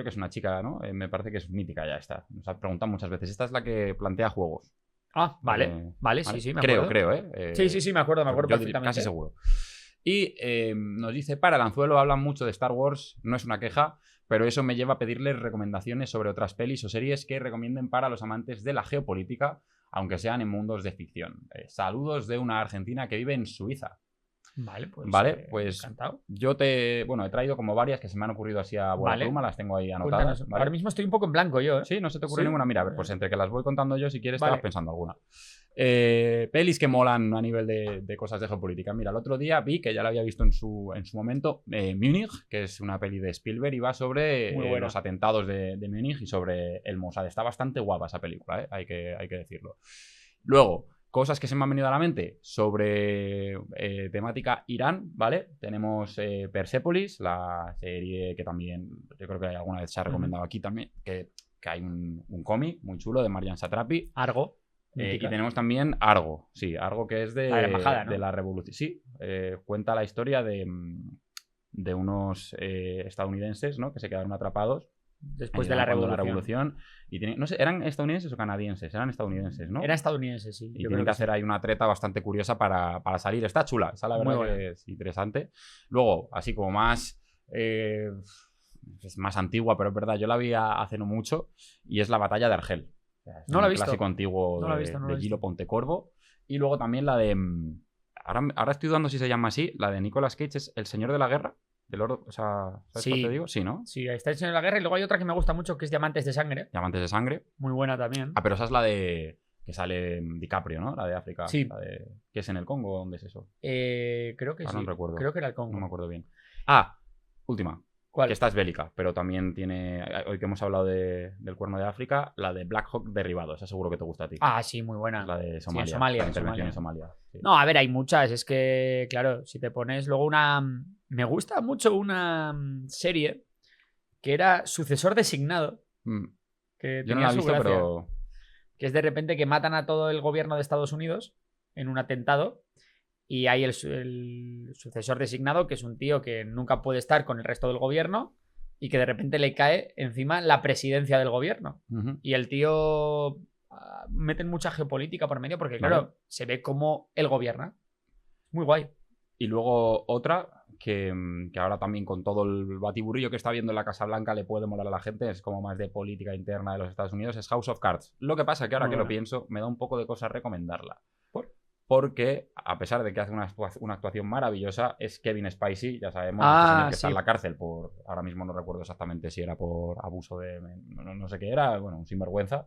que es una chica, ¿no? Me parece que es mítica ya esta. Nos ha preguntado muchas veces. Esta es la que plantea juegos. Ah, vale, Vale, vale, sí, me acuerdo. Creo, ¿eh? Sí, me acuerdo yo diría- perfectamente. Casi seguro. Y nos dice, para el anzuelo hablan mucho de Star Wars, no es una queja, pero eso me lleva a pedirles recomendaciones sobre otras pelis o series que recomienden para los amantes de la geopolítica, aunque sean en mundos de ficción. Saludos de una argentina que vive en Suiza. Vale, Pues encantado. yo he traído como varias que se me han ocurrido así a buena Vale. pluma, las tengo ahí anotadas. Cuéntanos. ¿vale? Ahora mismo estoy un poco en blanco yo, ¿eh? Sí, no se te ocurre Sí. ninguna. Mira, a ver, pues entre que las voy contando yo, si quieres, te Vale. vas pensando alguna. Pelis que molan a nivel de cosas de geopolítica. Mira, el otro día vi, que ya la había visto en su momento, Múnich, que es una peli de Spielberg y va sobre Muy buena. los atentados de Múnich y sobre el Mossad. Está bastante guapa esa película, ¿eh? Hay que decirlo. Luego, cosas que se me han venido a la mente sobre temática Irán, ¿vale? Tenemos Persepolis, la serie que también yo creo que alguna vez se ha recomendado aquí también, que hay un cómic muy chulo de Marjan Satrapi. Argo. Y mítica. tenemos también Argo, sí, Argo que es de La embajada, ¿no? de la revolución. Sí, cuenta la historia de unos estadounidenses, ¿no? Que se quedaron atrapados Después en de la Irán cuando revolución. y no sé, ¿eran estadounidenses o canadienses? Eran estadounidenses, ¿no? Era estadounidense, sí. Y yo tienen creo que hacer ahí una treta bastante curiosa para salir. Está chula, esa la Muy verdad buena. que es interesante. Luego, así como más... es más antigua, pero es verdad, yo la vi hace no mucho y es la batalla de Argel. O sea, es No la he un visto. clásico antiguo No la he de, visto, no la de he visto. Gilo Pontecorvo. Y luego también la de... ahora estoy dudando si se llama así. La de Nicolas Cage es El Señor de la Guerra. O sea, ¿sabes Sí. cuál te digo? Sí, ¿no? Sí, ahí está el Señor de la Guerra. Y luego hay otra que me gusta mucho que es Diamantes de Sangre. Diamantes de Sangre. Muy buena también. Ah, pero esa es la de... que sale DiCaprio, ¿no? La de África. Sí. La de... ¿Qué es en el Congo? ¿Dónde es eso? Creo que Ah, sí. no recuerdo. Creo que era el Congo. No me acuerdo bien. Ah, última. ¿Cuál? Que esta es bélica, pero también tiene, hoy que hemos hablado del Cuerno de África, la de Black Hawk derribado, esa seguro que te gusta a ti. Ah, sí, muy buena. Es la de Somalia, Sí, Somalia, la intervención en Somalia. Somalia. Sí. No, a ver, hay muchas. Es que, claro, si te pones luego una... Me gusta mucho una serie que era Sucesor Designado. Que Yo no la he su visto, gracia, pero... que es de repente que matan a todo el gobierno de Estados Unidos en un atentado y hay el sucesor designado, que es un tío que nunca puede estar con el resto del gobierno y que de repente le cae encima la presidencia del gobierno. Y el tío... meten mucha geopolítica por medio porque, claro, se ve cómo él gobierna. Muy guay. Y luego otra que ahora también con todo el batiburrillo que está viendo en la Casa Blanca le puede molar a la gente, es como más de política interna de los Estados Unidos, es House of Cards. Lo que pasa que ahora que lo pienso, me da un poco de cosa recomendarla. Porque, a pesar de que hace una actuación maravillosa, es Kevin Spacey, ya sabemos, que está en la cárcel por... Ahora mismo no recuerdo exactamente si era por abuso de... No sé qué era, bueno, un sinvergüenza.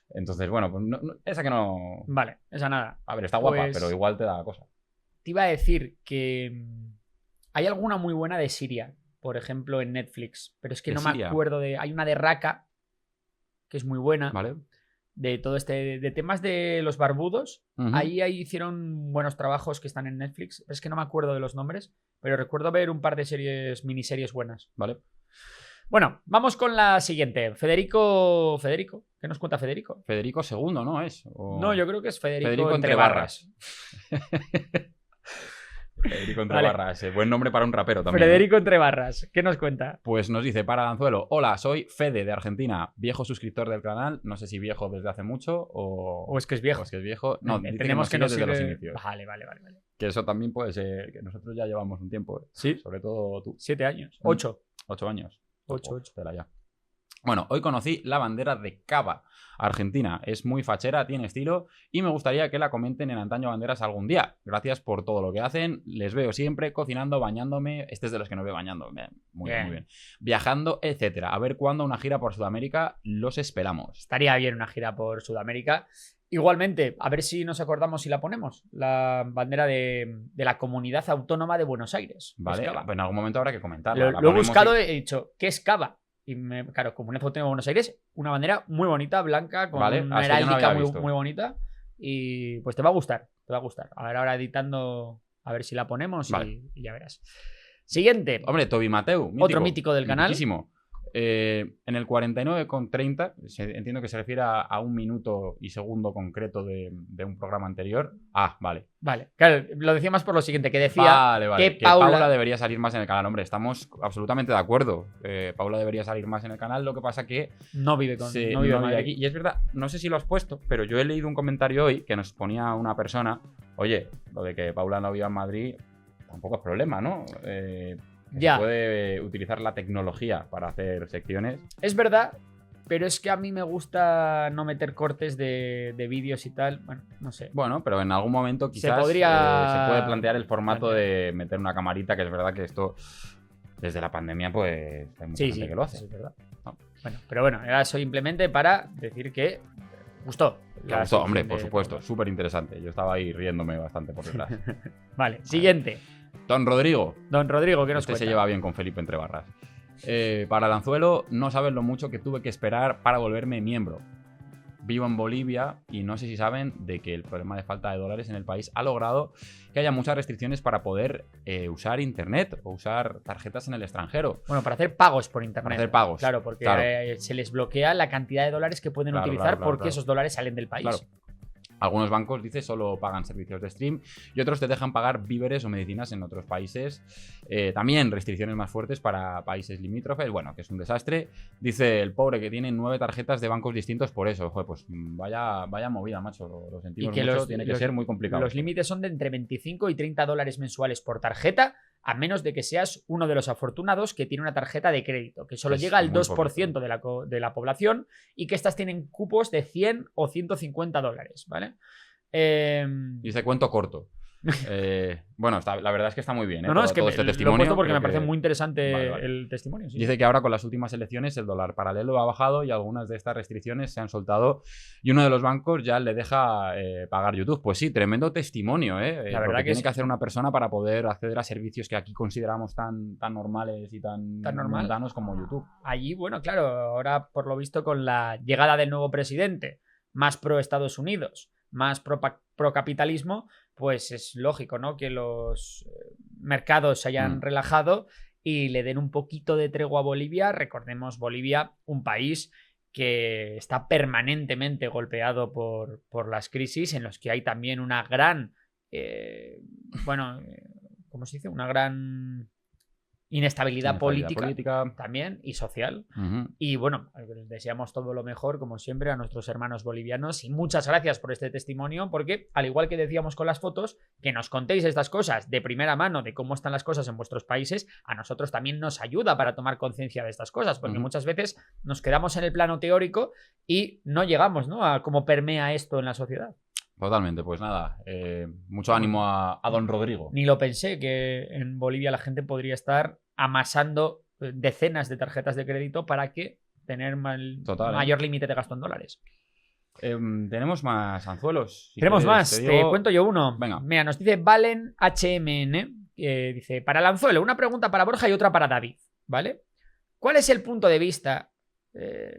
Entonces, bueno, pues esa que no... Vale, esa nada. A ver, está guapa, pero igual te da cosa. Te iba a decir que hay alguna muy buena de Siria, por ejemplo, en Netflix, pero es que no me acuerdo de... Hay una de Raqqa, que es muy buena. Vale. De todo de temas de los barbudos. Ahí hicieron buenos trabajos que están en Netflix. Es que no me acuerdo de los nombres, pero recuerdo ver un par de miniseries buenas. Vale. Bueno, vamos con la siguiente. Federico. ¿Qué nos cuenta Federico? Federico II, ¿no es? No, yo creo que es Federico entre barras. Federico entre barras, buen nombre para un rapero también. Federico entre barras, ¿qué nos cuenta? Pues nos dice para Lanzuelo: hola, soy Fede de Argentina, viejo suscriptor del canal, no sé si viejo desde hace mucho o es que es viejo. No, tenemos que nos desde los inicios. Vale. Que eso también puede ser, que nosotros ya llevamos un tiempo. Sí. Sobre todo tú. 7 años. 8. 8 años. 8. Tela ya. Bueno, hoy conocí la bandera de Cava, Argentina. Es muy fachera, tiene estilo y me gustaría que la comenten en Antaño Banderas algún día. Gracias por todo lo que hacen. Les veo siempre cocinando, bañándome. Este es de los que no veo bañando. Muy bien. Viajando, etcétera. A ver cuándo una gira por Sudamérica. Los esperamos. Estaría bien una gira por Sudamérica. Igualmente, a ver si nos acordamos si la ponemos. La bandera de la Comunidad Autónoma de Buenos Aires. Vale, pues en algún momento habrá que comentarla. Lo he buscado y he dicho, ¿qué es Cava? Y claro, Comunidad Autónoma de Buenos Aires, una bandera muy bonita, blanca, con una heráldica muy bonita. Y pues te va a gustar. A ver, ahora editando, a ver si la ponemos y ya verás. Siguiente. Hombre, Toby Mateu, mítico, otro mítico del canal. Muchísimo. En el 49,30, entiendo que se refiere a un minuto y segundo concreto de un programa anterior. Vale. Claro, lo decía más por lo siguiente, que decía vale. Que Paula debería salir más en el canal. Hombre, estamos absolutamente de acuerdo. Paula debería salir más en el canal, lo que pasa que... No vive aquí. Y es verdad, no sé si lo has puesto, pero yo he leído un comentario hoy que nos ponía una persona: oye, lo de que Paula no viva en Madrid tampoco es problema, ¿no? Se puede utilizar la tecnología para hacer secciones. Es verdad, pero es que a mí me gusta no meter cortes de vídeos y tal. Bueno, no sé. Bueno, pero en algún momento quizás se puede plantear el formato de meter una camarita, que es verdad que esto, desde la pandemia, pues hay mucha gente que lo hace. Es verdad. No. Bueno, era simplemente para decir que gustó. Gustó, hombre, por supuesto. Súper interesante. Yo estaba ahí riéndome bastante por detrás. Vale, siguiente. Don Rodrigo, ¿qué nos cuenta? Se lleva bien con Felipe entre barras. Para Lanzuelo, no sabes lo mucho que tuve que esperar para volverme miembro. Vivo en Bolivia y no sé si saben de que el problema de falta de dólares en el país ha logrado que haya muchas restricciones para poder usar internet o usar tarjetas en el extranjero. Bueno, para hacer pagos por internet. Para hacer pagos. Claro, porque se les bloquea la cantidad de dólares que pueden utilizar porque esos dólares salen del país. Claro. Algunos bancos, dice, solo pagan servicios de stream y otros te dejan pagar víveres o medicinas en otros países. También restricciones más fuertes para países limítrofes. Bueno, que es un desastre. Dice el pobre que tiene 9 tarjetas de bancos distintos por eso. Joder, pues vaya movida, macho. Lo sentimos mucho. Tiene que ser muy complicado. Los límites son de entre 25 y 30 dólares mensuales por tarjeta, a menos de que seas uno de los afortunados que tiene una tarjeta de crédito, que solo llega al 2% de la población y que estas tienen cupos de 100 o 150 dólares, ¿vale? Dice cuento corto. Bueno, la verdad es que está muy bien. No, no, es que todo este lo he testimonio. puesto porque Creo me parece que- muy interesante Vale. el testimonio. Sí. Dice que ahora con las últimas elecciones el dólar paralelo ha bajado y algunas de estas restricciones se han soltado y uno de los bancos ya le deja pagar YouTube. Pues sí, tremendo testimonio, ¿eh? La Lo verdad que que tiene sí. que hacer una persona para poder acceder a servicios que aquí consideramos tan normales y tan normal. mundanos como YouTube. Allí, bueno, claro, ahora por lo visto con la llegada del nuevo presidente, más pro Estados Unidos, más pro capitalismo, pues es lógico, ¿no? Que los mercados se hayan relajado y le den un poquito de tregua a Bolivia. Recordemos, Bolivia, un país que está permanentemente golpeado por las crisis, en los que hay también una gran, ¿cómo se dice? Una gran inestabilidad política también y social. Y bueno, les deseamos todo lo mejor, como siempre, a nuestros hermanos bolivianos. Y muchas gracias por este testimonio, porque al igual que decíamos con las fotos, que nos contéis estas cosas de primera mano, de cómo están las cosas en vuestros países, a nosotros también nos ayuda para tomar conciencia de estas cosas, porque muchas veces nos quedamos en el plano teórico y no llegamos, ¿no?, a cómo permea esto en la sociedad. Totalmente, pues nada, mucho ánimo a don Rodrigo. Ni lo pensé, que en Bolivia la gente podría estar amasando decenas de tarjetas de crédito para que tener mayor límite de gasto en dólares. Tenemos más anzuelos. Tenemos más, te cuento yo uno. Venga. Mira, nos dice Valen HMN, dice, para el anzuelo, una pregunta para Borja y otra para David, ¿vale? ¿Cuál es el punto de vista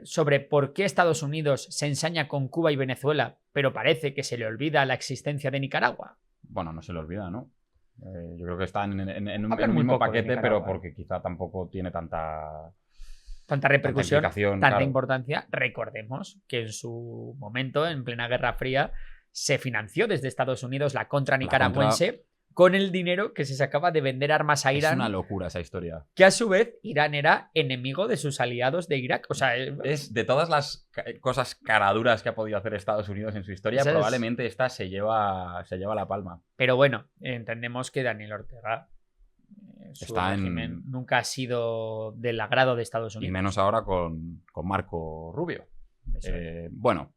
sobre por qué Estados Unidos se ensaña con Cuba y Venezuela, pero parece que se le olvida la existencia de Nicaragua? Bueno, no se le olvida, ¿no? Yo creo que están en un muy mismo poco de paquete, pero Nicaragua, porque quizá tampoco tiene tanta repercusión, implicación, tanta claro. importancia. Recordemos que en su momento, en plena Guerra Fría, se financió desde Estados Unidos la contra nicaragüense con el dinero que se sacaba de vender armas a Irán. Es una locura esa historia. Que a su vez Irán era enemigo de sus aliados de Irak. O sea, es de todas las cosas caraduras que ha podido hacer Estados Unidos en su historia, probablemente esta se lleva la palma. Pero bueno, entendemos que Daniel Ortega, su régimen nunca ha sido del agrado de Estados Unidos. Y menos ahora con Marco Rubio. Bueno,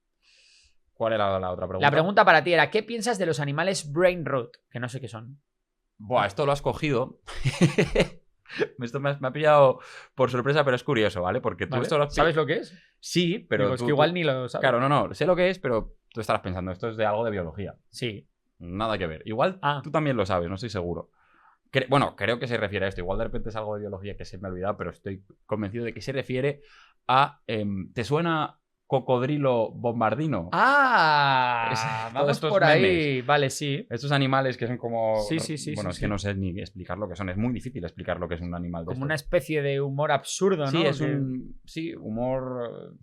¿cuál era la otra pregunta? La pregunta para ti era, ¿qué piensas de los animales brain rot? Que no sé qué son. Buah, esto lo has cogido. Esto me ha pillado por sorpresa, pero es curioso, ¿vale? Porque tú esto ¿Sabes lo que es? Sí, pero digo, es que igual ni lo sabes. Claro, no, sé lo que es, pero tú estarás pensando, esto es de algo de biología. Sí. Nada que ver. Igual tú también lo sabes, no estoy seguro. Bueno, creo que se refiere a esto. Igual de repente es algo de biología que se me ha olvidado, pero estoy convencido de que se refiere a... ¿te suena cocodrilo bombardino? Vamos por ahí. Memes. Vale, sí. Estos animales que son como... Sí. Bueno, es que no sé ni explicar lo que son. Es muy difícil explicar lo que es un animal de Como estos. una especie de humor absurdo, ¿no? Sí, es humor...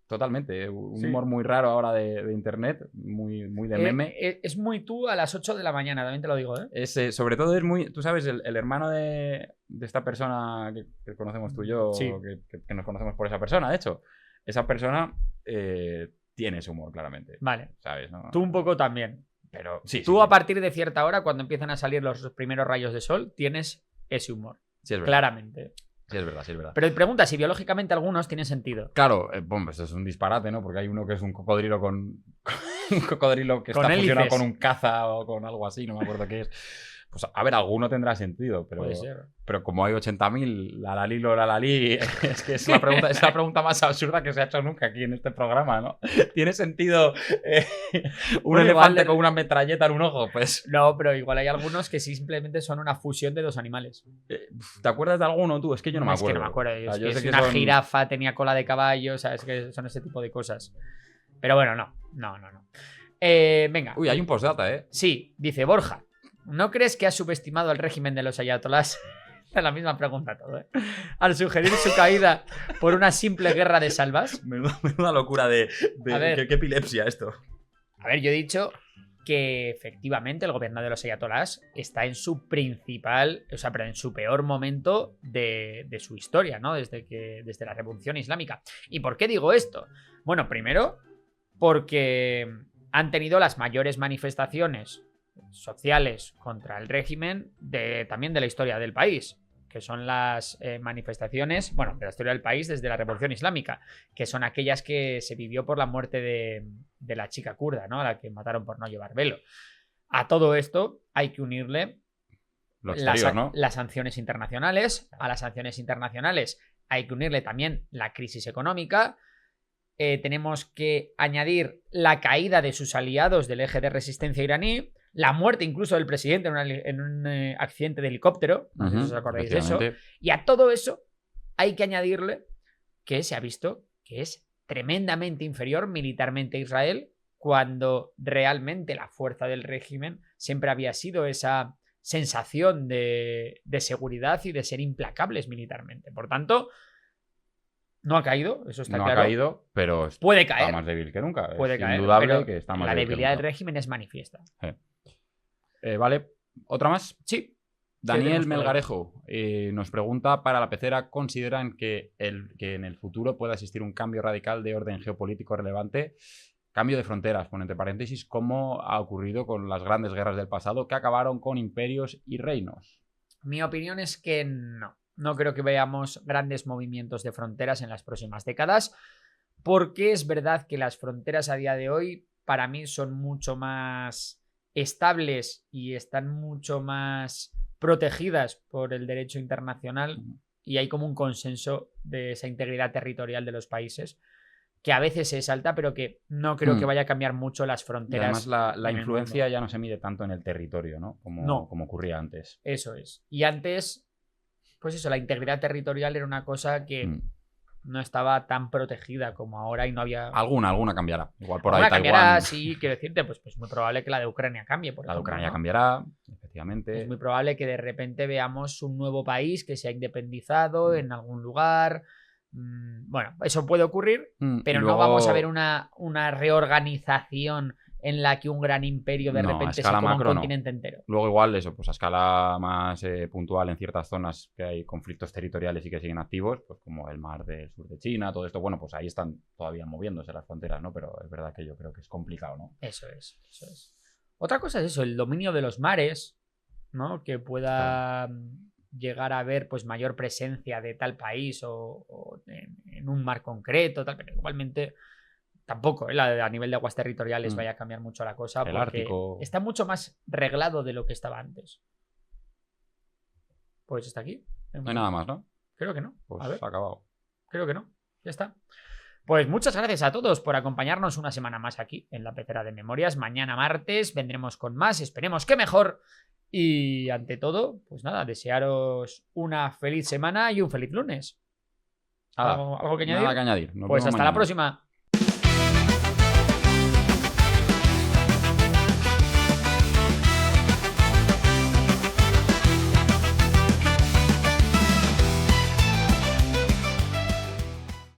Totalmente, un humor muy raro ahora de internet, muy de meme. Es muy tú a las 8 de la mañana, también te lo digo, ¿eh? Sobre todo es muy, tú sabes, el hermano de esta persona que conocemos tú y yo, que nos conocemos por esa persona, de hecho. Esa persona tiene ese humor, claramente. Vale. ¿Sabes? ¿No? Tú un poco también. Pero sí. Tú a partir de cierta hora, cuando empiezan a salir los primeros rayos de sol, tienes ese humor. Sí, es verdad. Claramente. Sí, es verdad. Pero pregunta si biológicamente algunos tienen sentido. Claro, bueno, pues es un disparate, ¿no? Porque hay uno que es un cocodrilo un cocodrilo que está hélices. fusionado con un caza o con algo así, no me acuerdo qué es. Pues a ver, alguno tendrá sentido, pero, puede ser. Pero como hay 80.000, la lalí, es que es la pregunta más absurda que se ha hecho nunca aquí en este programa, ¿no? ¿Tiene sentido un elefante con una metralleta en un ojo? Pues no, pero igual hay algunos que simplemente son una fusión de dos animales. ¿Te acuerdas de alguno tú? Es que yo no me acuerdo. Es que no me acuerdo. Es que una jirafa tenía cola de caballo, o sea, es que son ese tipo de cosas. Pero bueno, no. Venga. Uy, hay un postdata, ¿eh? Sí, dice Borja. ¿No crees que ha subestimado el régimen de los ayatolás? Es la misma pregunta todo, ¿eh? Al sugerir su caída por una simple guerra de salvas. Menuda locura de qué epilepsia esto. A ver, yo he dicho que efectivamente el gobierno de los ayatolás está en su en su peor momento de su historia, ¿no? Desde la Revolución Islámica. ¿Y por qué digo esto? Bueno, primero, porque han tenido las mayores manifestaciones sociales contra el régimen también de la historia del país, que son las manifestaciones, bueno, de la historia del país desde la Revolución Islámica, que son aquellas que se vivió por la muerte de la chica kurda, ¿no? A la que mataron por no llevar velo. A todo esto hay que unirle Lo exterior, ¿no? las sanciones internacionales. A las sanciones internacionales hay que unirle también la crisis económica. Tenemos que añadir la caída de sus aliados del eje de resistencia iraní, la muerte incluso del presidente en un accidente de helicóptero, no sé si os acordáis de eso. Y a todo eso hay que añadirle que se ha visto que es tremendamente inferior militarmente a Israel, cuando realmente la fuerza del régimen siempre había sido esa sensación de seguridad y de ser implacables militarmente. Por tanto, no ha caído, eso está claro. No ha caído, pero puede caer. Está más débil que nunca. Puede caer, indudable pero que está más la débil debilidad que del régimen es manifiesta. Vale, ¿otra más? Sí. Daniel Melgarejo nos pregunta: para la pecera, ¿consideran que en el futuro pueda existir un cambio radical de orden geopolítico relevante? Cambio de fronteras, pone entre paréntesis, como ha ocurrido con las grandes guerras del pasado que acabaron con imperios y reinos. Mi opinión es que no. No creo que veamos grandes movimientos de fronteras en las próximas décadas, porque es verdad que las fronteras a día de hoy para mí son mucho más estables y están mucho más protegidas por el derecho internacional, y hay como un consenso de esa integridad territorial de los países que a veces se salta, pero que no creo que vaya a cambiar mucho las fronteras. Y además la influencia ya no se mide tanto en el territorio, ¿no? Como ocurría antes. Eso es. Y antes, pues eso, la integridad territorial era una cosa que no estaba tan protegida como ahora y no había... Alguna cambiará. Igual por ahí Taiwán... cambiará, sí, quiero decirte, pues es muy probable que la de Ucrania cambie, por ejemplo. La de Ucrania cambiará, efectivamente. Es muy probable que de repente veamos un nuevo país que se ha independizado en algún lugar. Bueno, eso puede ocurrir, pero luego... no vamos a ver una reorganización en la que un gran imperio de repente se coma un continente entero. Luego igual eso, pues a escala más puntual en ciertas zonas que hay conflictos territoriales y que siguen activos, pues como el mar del sur de China, todo esto, bueno, pues ahí están todavía moviéndose las fronteras, ¿no? Pero es verdad que yo creo que es complicado, ¿no? Eso es. Otra cosa es eso, el dominio de los mares, ¿no? Que pueda llegar a haber pues mayor presencia de tal país o en un mar concreto, tal, pero igualmente... Tampoco, a nivel de aguas territoriales vaya a cambiar mucho la cosa, el porque Ártico... está mucho más reglado de lo que estaba antes. Pues está aquí. No hay nada más, ¿no? Creo que no. Pues a ver. Se ha acabado. Creo que no. Ya está. Pues muchas gracias a todos por acompañarnos una semana más aquí en la Pecera de Memorias. Mañana martes vendremos con más, esperemos que mejor. Y ante todo, pues nada, desearos una feliz semana y un feliz lunes. ¿Algo que añadir? Nada que añadir. Pues hasta la próxima.